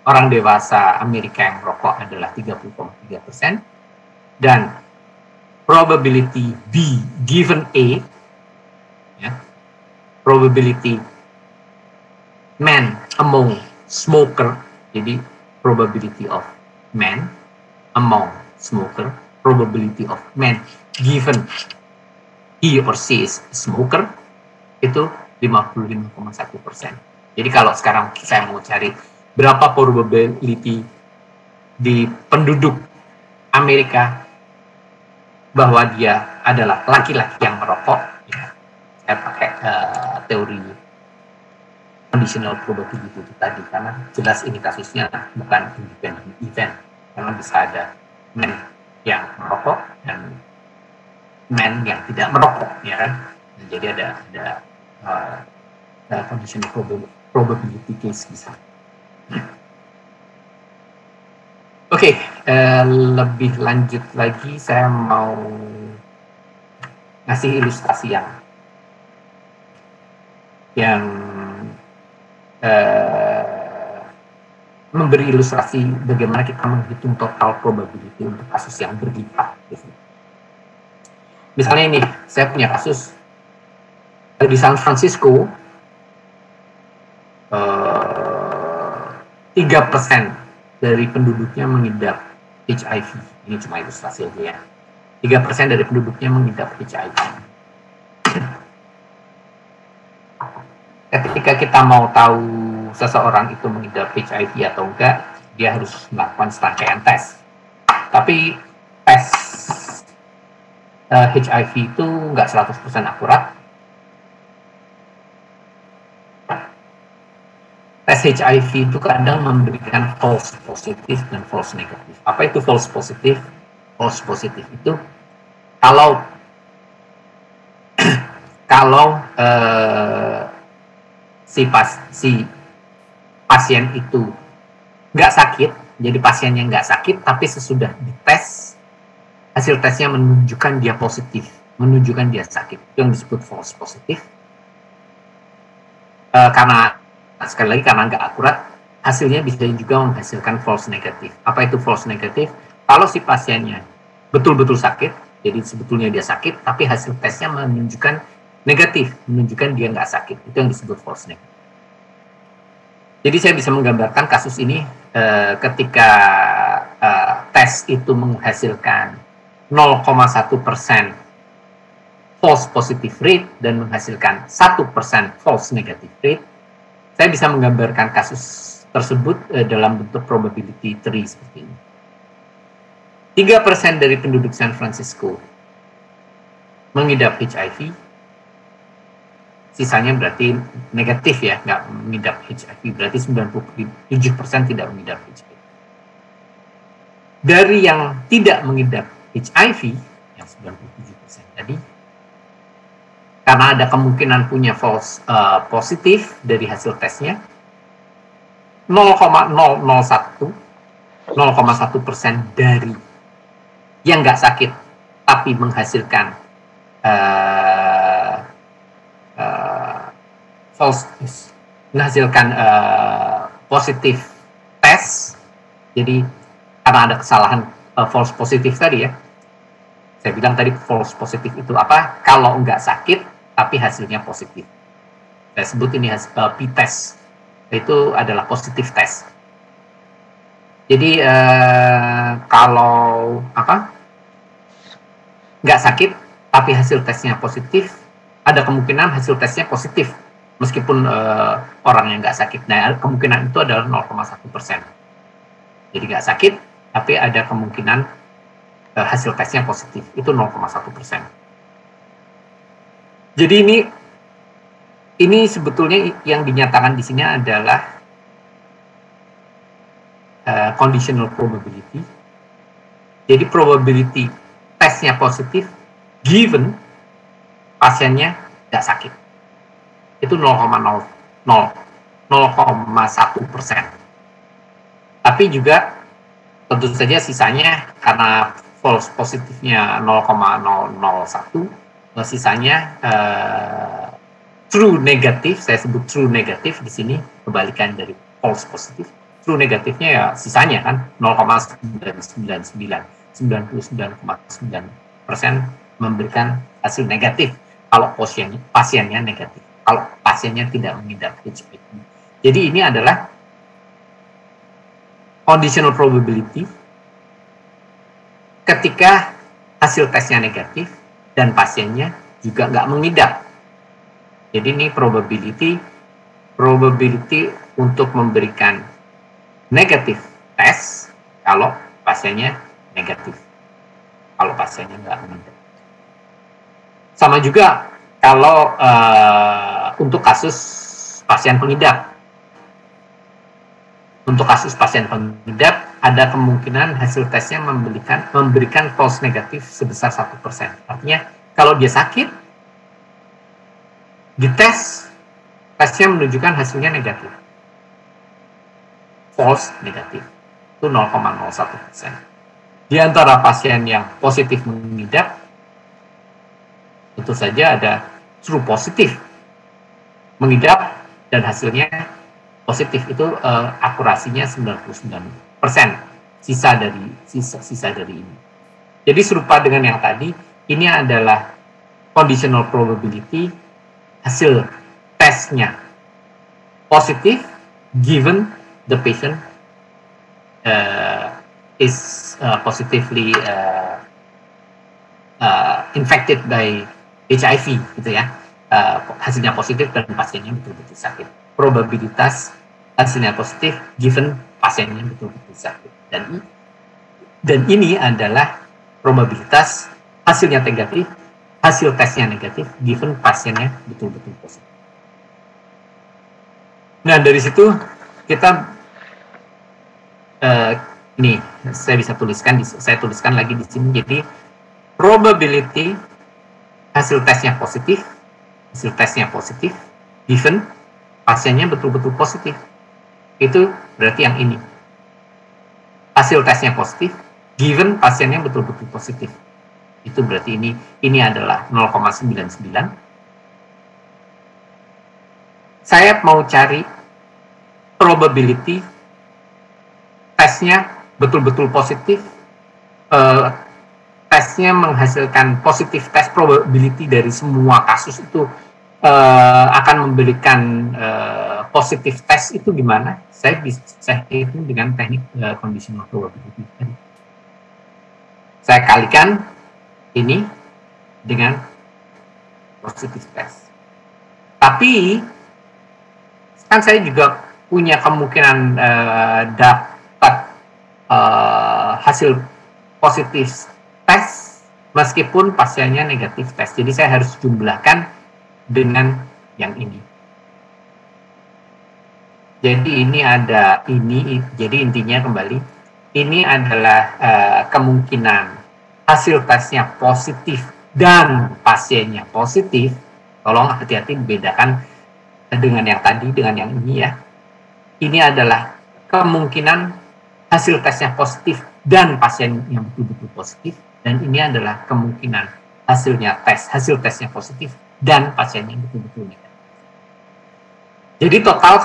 orang dewasa Amerika yang merokok adalah 30,3%, dan probability B given A, ya, probability man among smoker, jadi probability of man among smoker, probability of man given he or she is smoker, itu 55,1%. Jadi kalau sekarang saya mau cari berapa probability di penduduk Amerika bahwa dia adalah laki-laki yang merokok, ya, saya saya pakai teori conditional probability itu tadi, karena jelas ini kasusnya bukan independent event, karena bisa ada man yang merokok dan man yang tidak merokok, ya kan. Jadi ada conditional probability case bisa. Oke, lebih lanjut lagi saya mau ngasih ilustrasi yang memberi ilustrasi bagaimana kita menghitung total probability untuk kasus yang berlipat. Misalnya ini, saya punya kasus di San Francisco, 3% dari penduduknya mengidap HIV. Ini cuma ilustrasi aja ya. 3% dari penduduknya mengidap HIV. Ketika kita mau tahu seseorang itu mengidap HIV atau enggak, dia harus melakukan serangkaian tes. Tapi tes HIV itu enggak 100% akurat. Tes HIV itu kadang memberikan false positif dan false negatif. Apa itu false positif? False positif itu kalau si pasien itu nggak sakit, jadi pasiennya nggak sakit, tapi sesudah dites hasil tesnya menunjukkan dia positif, menunjukkan dia sakit, itu yang disebut false positif. Karena sekali lagi karena nggak akurat, hasilnya bisa juga menghasilkan false negatif. Apa itu false negatif? Kalau si pasiennya betul-betul sakit, jadi sebetulnya dia sakit, tapi hasil tesnya menunjukkan negatif, menunjukkan dia nggak sakit. Itu yang disebut false negatif. Jadi saya bisa menggambarkan kasus ini ketika tes itu menghasilkan 0,1% false positive rate dan menghasilkan 1% false negative rate. Saya bisa menggambarkan kasus tersebut dalam bentuk probability tree seperti ini. 3% dari penduduk San Francisco mengidap HIV, sisanya berarti negatif ya, nggak mengidap HIV, berarti 97% tidak mengidap HIV. Dari yang tidak mengidap HIV, yang 97% tadi, karena ada kemungkinan punya false positif dari hasil tesnya, 0,1% dari yang nggak sakit tapi menghasilkan positif tes. Jadi karena ada kesalahan false positif tadi ya. Saya bilang tadi false positif itu apa? Kalau nggak sakit tapi hasilnya positif. Saya sebut ini p-test. Itu adalah positif test. Jadi kalau nggak sakit tapi hasil tesnya positif, ada kemungkinan hasil tesnya positif meskipun orang yang nggak sakit. Nah, kemungkinan itu adalah 0,1%. Jadi nggak sakit tapi ada kemungkinan hasil tesnya positif, itu 0,1%. Jadi ini sebetulnya yang dinyatakan di sini adalah conditional probability. Jadi probability tesnya positif given pasiennya nggak sakit. Itu 0,1%. Tapi juga tentu saja sisanya karena false positifnya 0,001, sisanya true negatif. Saya sebut true negatif di sini, kebalikan dari false positif. True negatifnya ya sisanya kan 99,9% memberikan hasil negatif kalau pasiennya negatif, kalau pasiennya tidak mengidap HIV. Jadi ini adalah conditional probability ketika hasil tesnya negatif dan pasiennya juga nggak mengidap. Jadi ini probability untuk memberikan negatif tes kalau pasiennya negatif, kalau pasiennya nggak mengidap. Sama juga kalau untuk kasus pasien pengidap. Untuk kasus pasien pengidap, ada kemungkinan hasil tesnya memberikan false negatif sebesar 1%. Artinya, kalau dia sakit, dites, tesnya menunjukkan hasilnya negatif. False negatif. Itu 0,01%. Di antara pasien yang positif mengidap, tentu saja ada true positif mengidap dan hasilnya positif, itu akurasinya 99%, sisa dari ini. Jadi serupa dengan yang tadi, ini adalah conditional probability hasil tesnya positif given the patient is positively infected by HIV, gitu ya. Hasilnya positif dan pasiennya betul-betul sakit. Probabilitas hasilnya positif given pasiennya betul-betul sakit. Dan ini adalah probabilitas hasilnya negatif, hasil tesnya negatif given pasiennya betul-betul positif. Nah, dari situ kita ini saya tuliskan lagi di sini. Jadi probability hasil tesnya positif given pasiennya betul-betul positif, itu berarti yang ini. Hasil tesnya positif given pasiennya betul-betul positif, itu berarti ini adalah 0,99. Saya mau cari probability tesnya betul-betul positif, tesnya menghasilkan positif test probability dari semua kasus itu akan memberikan positif test itu gimana? Saya hitung dengan teknik conditional probability. Saya kalikan ini dengan positif test. Tapi kan saya juga punya kemungkinan dapat hasil positif tes meskipun pasiennya negatif tes. Jadi saya harus jumlahkan dengan yang ini. Jadi jadi intinya kembali, ini adalah kemungkinan hasil tesnya positif dan pasiennya positif. Tolong hati-hati bedakan dengan yang tadi dengan yang ini ya. Ini adalah kemungkinan hasil tesnya positif dan pasien yang betul-betul positif, dan ini adalah kemungkinan hasil tesnya positif dan pasiennya betul-betul negatif. Jadi total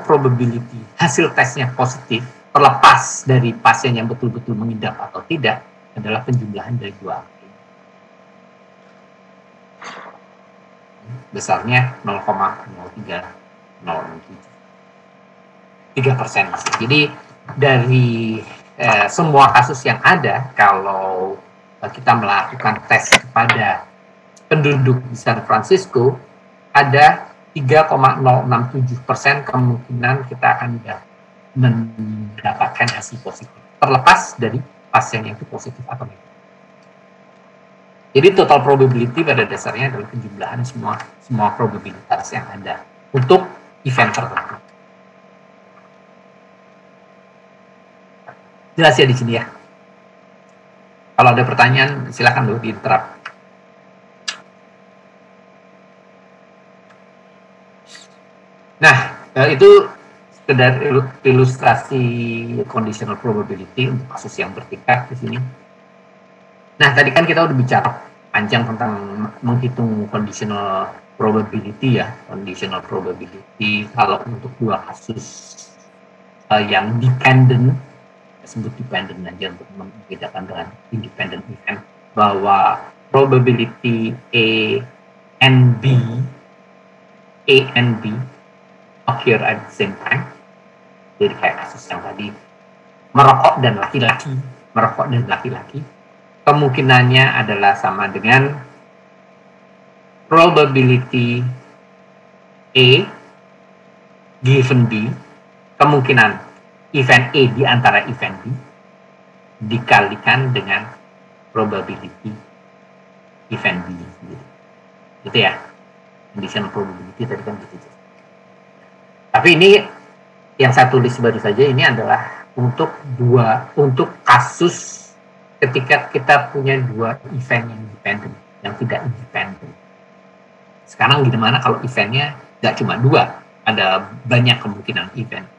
probability hasil tesnya positif terlepas dari pasien yang betul-betul mengidap atau tidak adalah penjumlahan dari dua angka. Besarnya 0,03067. Jadi dari semua kasus yang ada, kalau kita melakukan tes kepada penduduk di San Francisco, ada 3,067% kemungkinan kita akan mendapatkan hasil positif, terlepas dari pasien yang itu positif atau tidak. Jadi total probability pada dasarnya adalah penjumlahan semua probabilitas yang ada untuk event tertentu. Jelas ya di sini ya. Kalau ada pertanyaan silakan dulu diinterrupt. Nah, itu sekedar ilustrasi conditional probability untuk kasus yang bertingkat di sini. Nah, tadi kan kita udah bicara panjang tentang menghitung conditional probability ya. Conditional probability kalau untuk dua kasus yang dependent, sebut dependent aja untuk membedakan dengan independent event, bahwa probability A and B occur at the same time. Jadi kayak kasus yang tadi, merokok dan laki-laki, kemungkinannya adalah sama dengan probability A given B, kemungkinan event A di antara event B dikalikan dengan probability event B sendiri. Gitu ya. Conditional probability tadi kan gitu. Tapi ini yang saya tulis baru saja ini adalah untuk kasus ketika kita punya dua event yang independen, yang tidak independen. Sekarang gimana kalau eventnya nggak cuma dua, ada banyak kemungkinan event.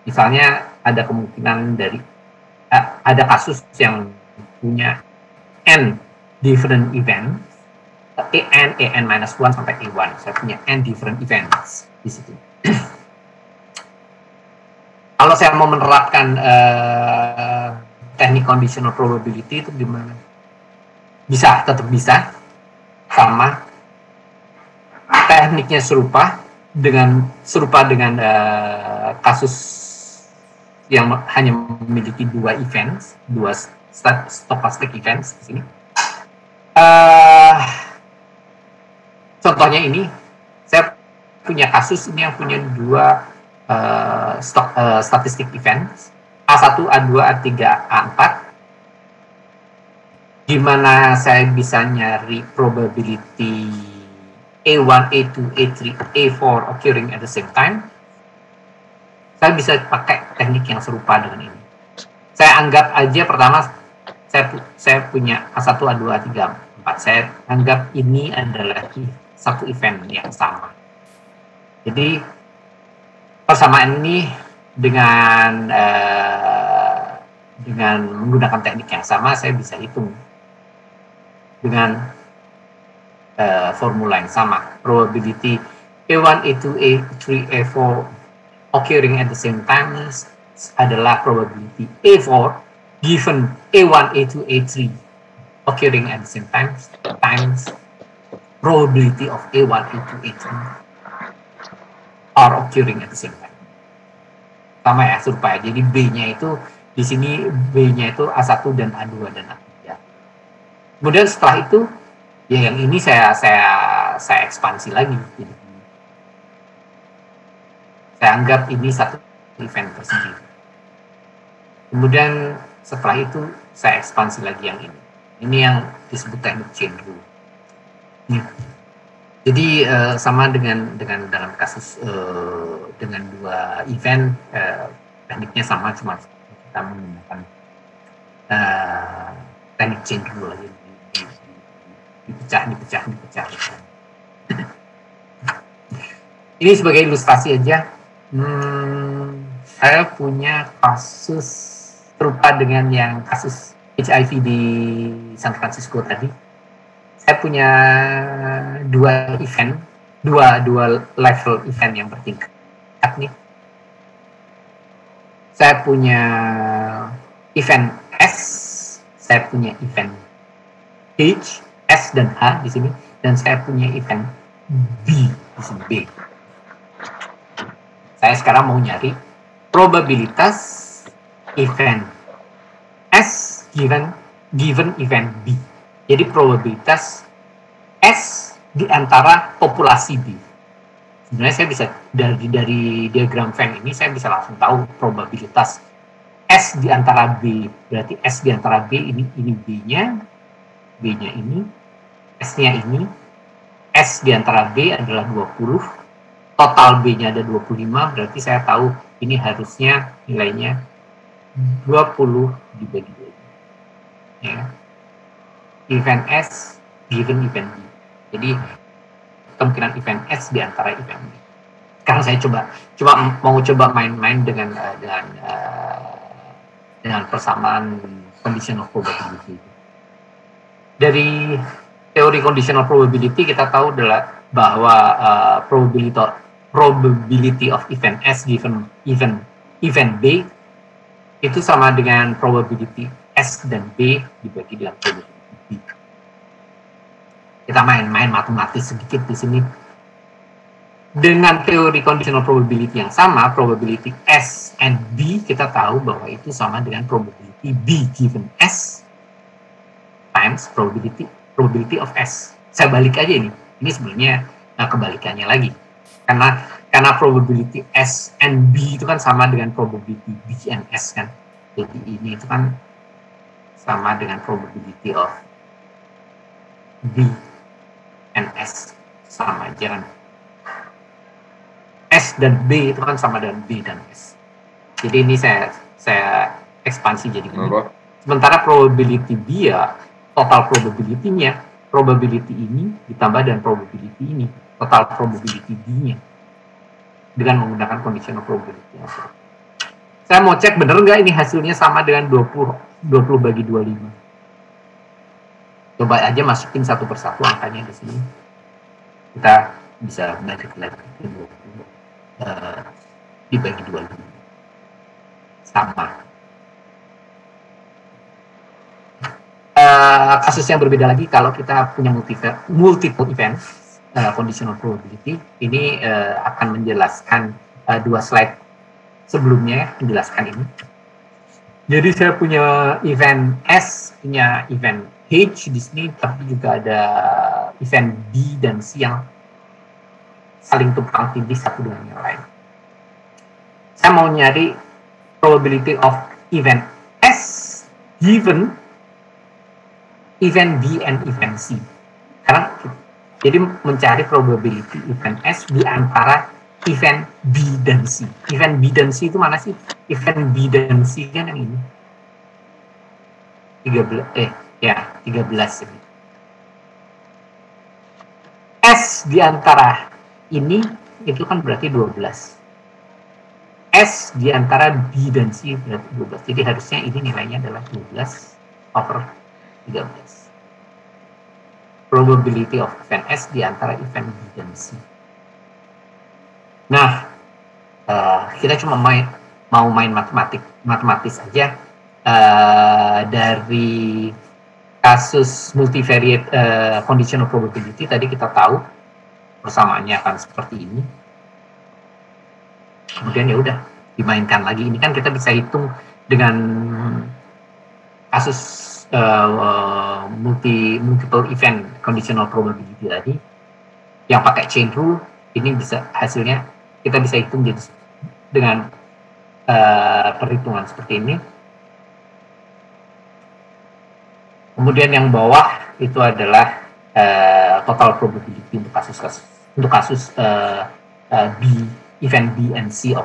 Misalnya ada kemungkinan dari ada kasus yang punya n different events, an-1 sampai a1. Saya punya n different events di situ. Kalau saya mau menerapkan teknik conditional probability itu gimana? Tetap bisa, sama. Tekniknya serupa dengan kasus yang hanya memiliki dua events, dua stochastic events di sini. Contohnya ini, saya punya kasus ini yang punya dua statistic events, A1, A2, A3, A4, di mana saya bisa nyari probability A1, A2, A3, A4 occurring at the same time. Saya bisa pakai teknik yang serupa dengan ini. Saya anggap aja pertama saya punya A1, A2, A3, A4. Saya anggap ini adalah satu event yang sama. Jadi persamaan ini dengan menggunakan teknik yang sama saya bisa hitung dengan formula yang sama. Probability A1, A2, A3, A4 occurring at the same time adalah probability A4 given A1, A2, A3 occurring at the same time times probability of A1, A2, A3 are occurring at the same time. Sama ya, serupa ya. Jadi B-nya itu di sini B-nya itu A1 dan A2 dan A3. Kemudian setelah itu ya yang ini saya ekspansi lagi. Jadi, saya anggap ini satu event tersendiri. Kemudian setelah itu saya ekspansi lagi yang ini. Ini yang disebut teknik chain rule. Jadi sama dengan dalam kasus dengan dua event tekniknya sama, cuma kita menggunakan teknik chain rule lagi dipecah. Ini sebagai ilustrasi aja. Saya punya kasus serupa dengan yang kasus HIV di San Francisco tadi. Saya punya dua level event yang bertingkat nih. Saya punya event S, saya punya event H, S dan H di sini, dan saya punya event B di sini, B. Saya sekarang mau nyari probabilitas event S given event B. Jadi probabilitas S di antara populasi B. Sebenarnya saya bisa dari diagram Venn ini saya bisa langsung tahu probabilitas S di antara B. Berarti S di antara B ini B-nya ini, S-nya ini, S di antara B adalah 20, total B-nya ada 25, berarti saya tahu ini harusnya nilainya 20 dibagi 2. Ya. Event S given event B. Jadi kemungkinan event S di antara event B. Sekarang saya mau coba main-main dengan persamaan conditional probability. Dari teori conditional probability kita tahu adalah bahwa probability of event S given event B itu sama dengan probability S dan B dibagi dengan probability B. Kita main-main matematis sedikit di sini. Dengan teori conditional probability yang sama, probability S and B kita tahu bahwa itu sama dengan probability B given S times probability of S. Saya balik aja ini. Ini sebenarnya kebalikannya lagi. Karena probability S and B itu kan sama dengan probability B and S kan. Jadi ini itu kan sama dengan probability of B and S sama aja kan. S dan B itu kan sama dengan B dan S. Jadi ini saya ekspansi jadi ini. Sementara probability dia, total probability-nya, probability ini ditambah dengan probability ini, total probability D-nya dengan menggunakan conditional probability. Saya mau cek bener nggak ini hasilnya sama dengan 20 bagi 25. Coba aja masukin satu persatu angkanya di sini. Kita bisa balik lagi ke 20 dibagi 25. Sama. Kasus yang berbeda lagi kalau kita punya multiple event conditional probability, ini akan menjelaskan 2 slide sebelumnya menjelaskan ini. Jadi saya punya event S, punya event H di sini, tapi juga ada event B dan C yang saling tumpang tindih satu dengan yang lain. Saya mau nyari probability of event S given event B and event C. Karena jadi mencari probability event S di antara event B dan C. Event B dan C itu mana sih? Event B dan C kan yang ini. 13 ini. S di antara ini itu kan berarti 12. S di antara B dan C berarti 12. Jadi harusnya ini nilainya adalah 12/13. Probability of event S di antara event B dan C. Nah, kita cuma mau main matematis aja dari kasus multivariate conditional probability. Tadi kita tahu persamaannya akan seperti ini. Kemudian ya udah dimainkan lagi. Ini kan kita bisa hitung dengan kasus multiple event conditional probability tadi yang pakai chain rule. Ini bisa hasilnya kita bisa hitung jadi dengan perhitungan seperti ini. Kemudian yang bawah itu adalah total probability untuk kasus B, event B and C of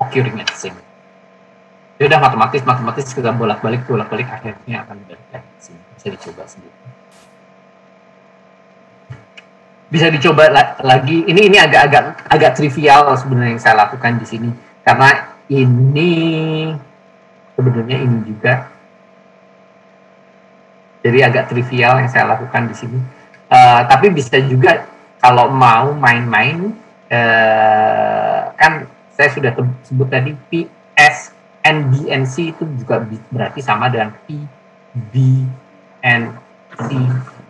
occurring at the same. Ya udah matematis kita bolak-balik akhirnya akan balik lagi ke sini. Bisa dicoba sendiri. Bisa dicoba lagi. Ini agak trivial sebenarnya yang saya lakukan di sini karena ini sebenarnya ini juga. Jadi agak trivial yang saya lakukan di sini. Tapi bisa juga kalau mau main-main, kan saya sudah sebut tadi P, S, N, B, and C itu juga berarti sama dengan P, B, N, C,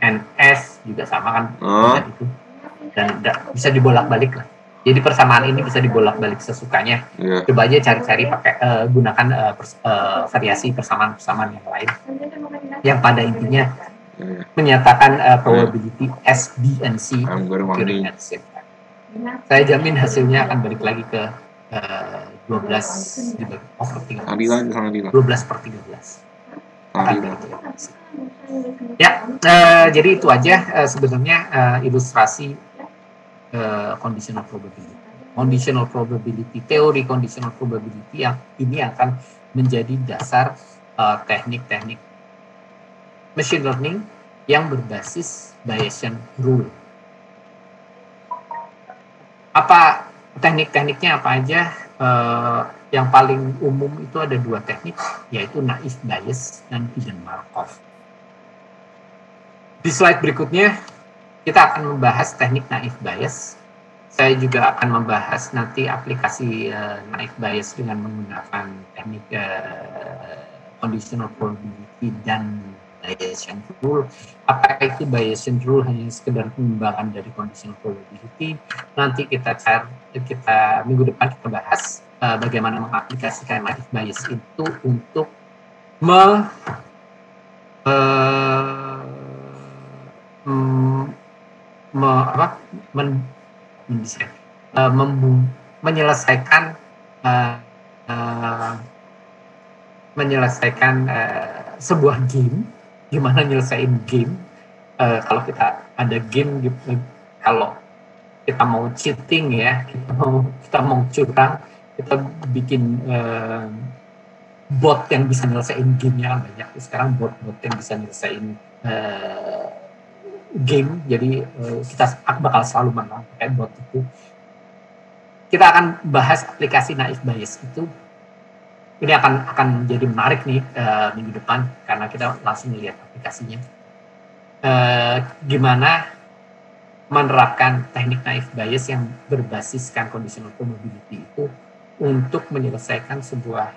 N, S juga sama kan? Itu. Dan bisa dibolak-balik lah. Jadi persamaan ini bisa dibolak-balik sesukanya. Yeah. Coba aja cari-cari pakai gunakan variasi persamaan-persamaan yang lain. Yang pada intinya menyatakan probability S, B, and C occurring at the same time. Saya jamin hasilnya akan balik lagi ke 12 dibagi over 13. 12/13. Ya, jadi itu aja sebenarnya ilustrasi conditional probability. Conditional probability, teori conditional probability yang ini akan menjadi dasar teknik-teknik machine learning yang berbasis Bayesian rule. Apa teknik-tekniknya apa aja? Yang paling umum itu ada 2 teknik, yaitu naive Bayes dan hidden Markov. Di slide berikutnya kita akan membahas teknik naive Bayes. Saya juga akan membahas nanti aplikasi naive Bayes dengan menggunakan teknik conditional probability dan Bayesian rule. Apa itu Bayesian rule? Hanya sekedar pengembangan dari conditional probability. Nanti kita minggu depan kita bahas bagaimana mengaplikasikan naive Bayes itu untuk menyelesaikan sebuah game. Gimana nyelesain game kalau kita ada game gitu, kalau kita mau cheating ya, kita mau curang, kita bikin bot yang bisa nyelesain gamenya kan banyak. Sekarang bot-bot yang bisa nyelesain game, jadi kita bakal selalu menang pakai bot itu. Kita akan bahas aplikasi Naive Bayes itu. Ini akan jadi menarik nih minggu depan karena kita langsung lihat aplikasinya. Gimana menerapkan teknik Naive Bayes yang berbasiskan conditional probability itu untuk menyelesaikan sebuah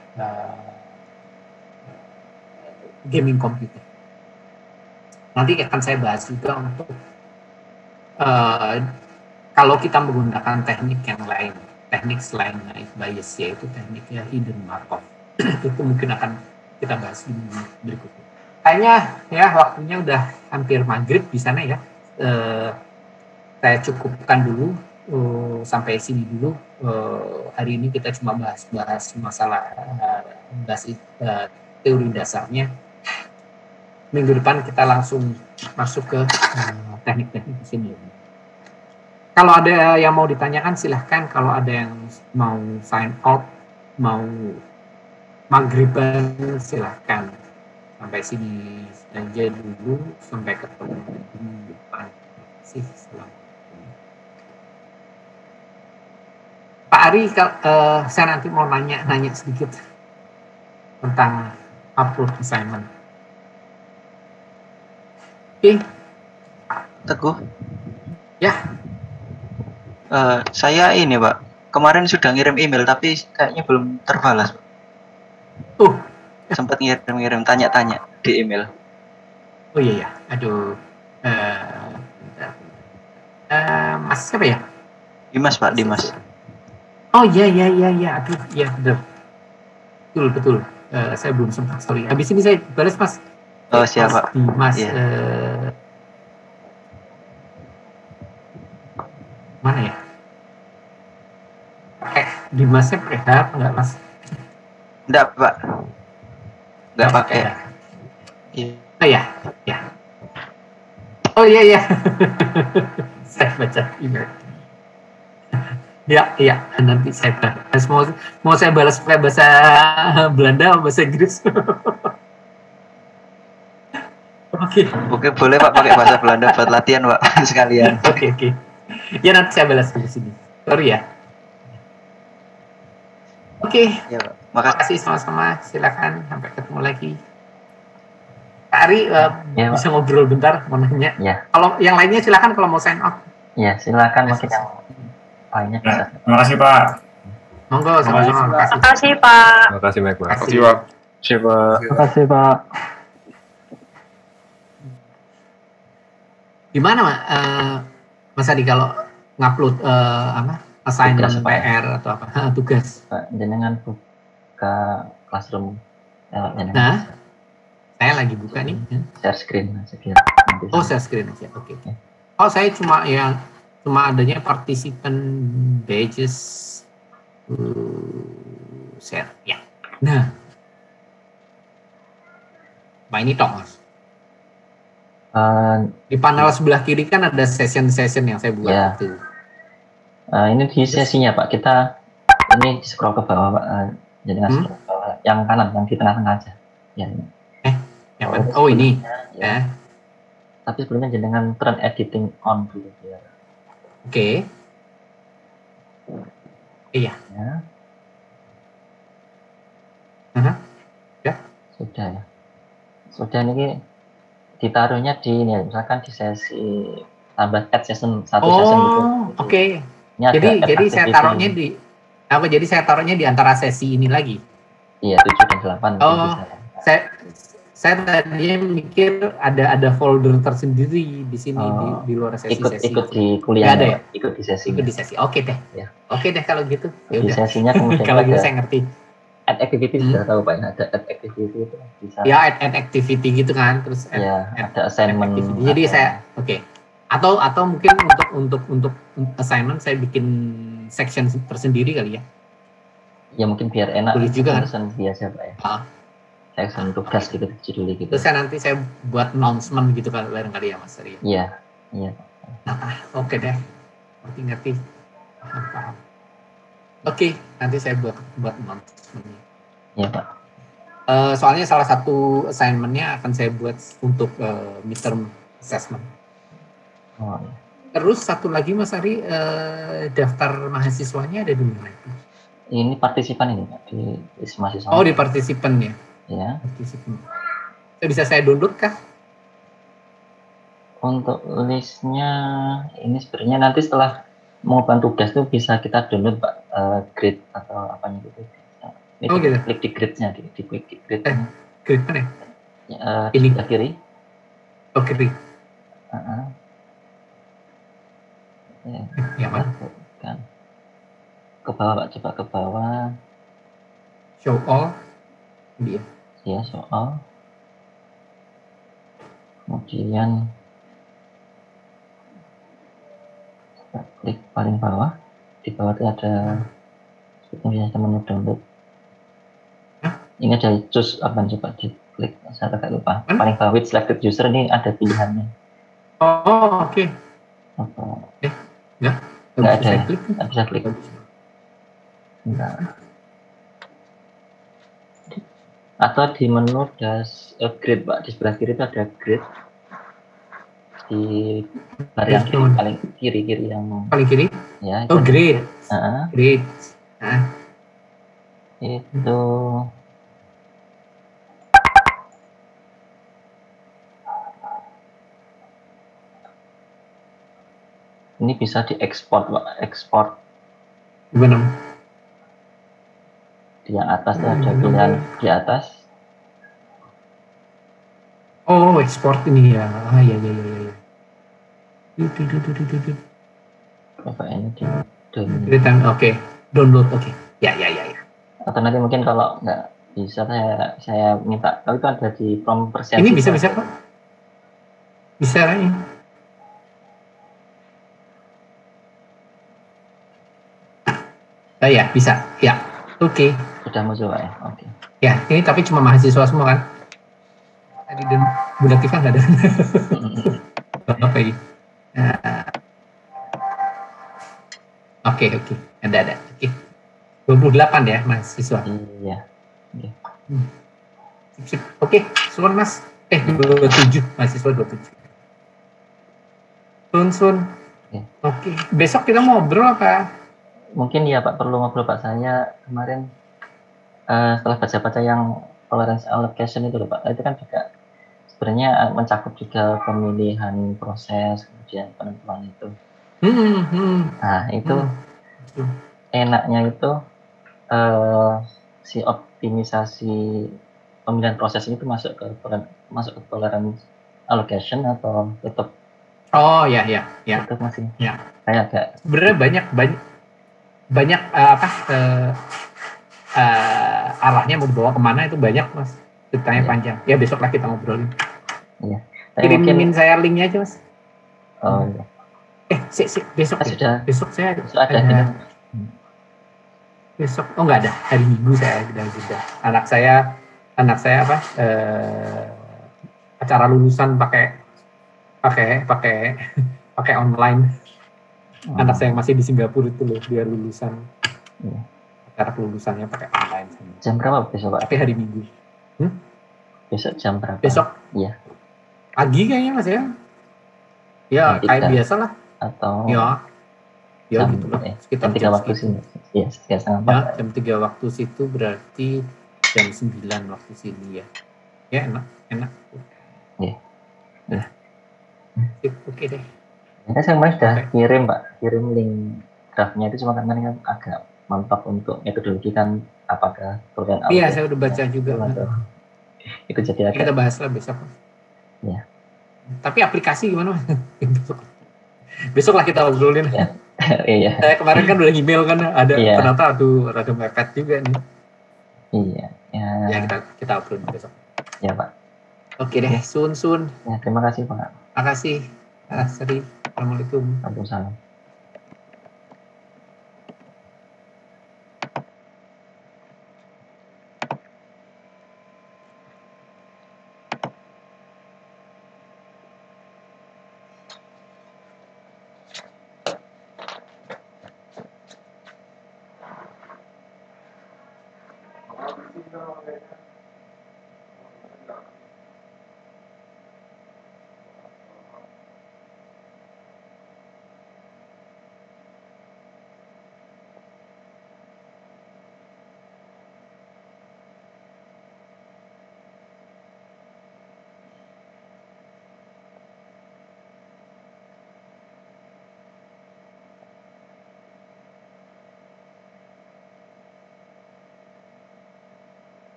gaming komputer. Nanti akan saya bahas juga untuk kalau kita menggunakan teknik yang lain, teknik selain Naive Bayes, yaitu tekniknya hidden Markov. Itu mungkin akan kita bahas di minggu berikutnya. Kayaknya ya waktunya udah hampir maghrib di sana ya. Saya cukupkan dulu sampai sini dulu. Hari ini kita cuma bahas masalah teori dasarnya. Minggu depan kita langsung masuk ke teknik-teknik di sini. Kalau ada yang mau ditanyakan silahkan. Kalau ada yang mau sign out, mau maghriban silahkan. Sampai sini aja dulu. Sampai ketemu minggu depan. Terima kasih. Selamat. Pak Ari, saya nanti mau nanya sedikit tentang upload assignment. Oke. Teguh. Ya. Saya ini Pak, kemarin sudah ngirim email tapi kayaknya belum terbalas. Sempat ngirim tanya-tanya di email. Oh iya, aduh. Mas siapa ya? Dimas Pak, Dimas. Oh iya, aduh, iya betul. Saya belum sempat, sorry. Habis ini saya balas Mas. Oh siapa? Dimas. Yeah. Mana ya? Dimasnya pakai H enggak Mas? Enggak Pak. Enggak pakai. Iya. Oh iya. Saya baca email. Ya, nanti saya balas. Mau saya balas pakai bahasa Belanda atau bahasa Inggris? Oke, boleh Pak pakai bahasa Belanda buat latihan Pak sekalian. Oke. Ya nanti saya balas di sini. Sorry ya. Oke. Ya, Pak. Makasih sama-sama. Silakan sampai ketemu lagi. Pak Ari bisa ngobrol bentar, mau nanya. Ya. Kalau yang lainnya silakan kalau mau sign out. Ya, silakan mungkin yang lainnya bisa. Terima kasih Pak. Monggo, sama-sama. Terima kasih Pak. Terima kasih Pak. Terima kasih Pak. Terima kasih Pak. Gimana Mas Adi kalau ngupload assignment Tugas, PR atau apa tugas? Pak, jenengan buka Classroom jenengan. Nah, saya lagi buka nih. Share screen aja. Oh, share screen aja. Oke. Oh, saya cuma adanya participant badges share. Ya. Nah, ini toh Mas. Di panel sebelah kiri kan ada session-session yang saya buat ya. itu. Ini di sesinya Pak, kita ini scroll ke bawah Pak, jangan scroll ke bawah, yang kanan, yang di tengah-tengah aja. Ya. Ini. Ya. Tapi sebelumnya jangan turn editing on dulu ya. Oke. Iya. Ya. Ya. Sudah ya. Sudah ini ditaruhnya di ini ya, misalkan di sesi tambah add session satu session gitu. Oke. Jadi saya taruhnya di antara sesi ini lagi. Iya, 7 dan 8. Oh. Saya tadinya mikir ada folder tersendiri di sini di luar sesi-sesi. Ikut di kuliah ada ya? Ikut di sesi. Ikut di sesi. Oke deh. Ya. Oke deh kalau gitu. Ya di sesinya kemudian kalau gitu saya ngerti. Add activity sudah tahu Pak, ada add activity itu bisa. Ya, add activity gitu kan, terus ada assignment. Jadi saya Atau mungkin untuk assignment saya bikin section tersendiri kali ya. Ya mungkin biar enak. Boleh juga kan? Biasa Pak ya. action tugas gitu judulnya gitu. Terus nanti saya buat announcement gitu kan barangkali ya Mas Ari. Iya, iya. Oke deh. Ngerti. Paham. Oke, nanti saya buat announcement. Iya, Pak. Soalnya salah satu assignment-nya akan saya buat untuk midterm assessment. Oh, iya. Terus satu lagi Mas Ari, daftar mahasiswanya ada di mana? Ini partisipan ini Pak di mahasiswa. Oh, di partisipan ya. Ya. Partisipan. Bisa saya download kah? Untuk listnya ini sebenarnya nanti setelah mengumpulkan tugas tuh bisa kita download Pak, grade atau apanya gitu. Ini gitu. Klik di grade-nya, klik di grade. Grade mana? Ini sebelah kiri. Oh, kiri. Ya, mana? Kan. Ke bawah Pak, coba ke bawah. Show all. Dia. Ya, show all. Kemudian klik paling bawah. Di bawah itu ada sepertinya menu download. Ini ada choose apa coba diklik, saya agak lupa. Paling bawah with selected user ini ada pilihannya. Oh, oke. Apa? Nggak ada ya? Nggak bisa klik. Enggak. Atau di menu grade Pak, di sebelah kiri itu ada grade. Di bagian kiri paling kiri yang paling kiri. Ya. Oh, grade. Grade. Itu ini bisa diekspor Pak, ekspor. Gimana? Di yang atas tuh ada pilihan di atas. Oh, ekspor ini ya. Ya. Coba ini di download. Oke. Download. Oke. Ya. Atau nanti mungkin kalau nggak bisa saya minta. Kalau itu ada di from persen. Ini bisa Pak? Bisa ini. Ya, bisa. Ya. Oke. Sudah muncul Pak ya? Oke. Ya, ini tapi cuma mahasiswa semua kan? Tadi dan Bu Latifah nggak ada. Apa ini? Oke. Ada. Oke. 28 ya mahasiswa. Iya. Sip. Oke, suun Mas. 27 mahasiswa 27. Sun. Oke. Besok kita ngobrol apa? Mungkin ya Pak, perlu ngobrol Pak. Saya kemarin setelah baca-baca yang tolerance allocation itu loh Pak, itu kan juga sebenarnya mencakup juga pemilihan proses, kemudian penentuan itu. Nah, itu enaknya itu si optimisasi pemilihan proses itu masuk ke tolerance allocation atau tetap? Oh ya. Tetap masih. Ya. Kayak agak. Sebenarnya banyak arahnya mau dibawa kemana itu banyak Mas. Ceritanya panjang. Ya besoklah kita ngobrolin. Iya. Kirimin saya linknya aja Mas. Oh iya. Besok sudah. Besok saya ada. Besok nggak ada, hari Minggu saya juga. Anak saya acara lulusan pakai online. Anak saya yang masih di Singapura itu loh, dia lulusan. Acara kelulusannya pakai online. Jam berapa besok Pak? Tapi hari Minggu. Besok jam berapa? Besok? Iya. Pagi kayaknya Mas ya. Ya kayak biasa lah. Atau ya jam, gitu lah. Sekitar jam 3 waktu sini. Iya, 3:30. Ya, jam 3 waktu situ berarti jam 9 waktu sini ya. Ya enak. Iya. Oke deh. Saya kemarin sudah kirim link draftnya itu, cuma kemarin kan agak mantap untuk metodologi kan, apakah program. Iya, saya udah baca juga. Itu jadi agak. Kita bahas lah besok. Iya. Tapi aplikasi gimana? Besok lah kita obrolin. Iya. Saya kemarin kan udah email kan, ada ternyata rada mepet juga nih. Iya. Ya kita obrolin besok. Ya Pak. Oke deh, sun. Ya, terima kasih Pak. Terima kasih. Seri. Assalamualaikum. Waalaikumsalam.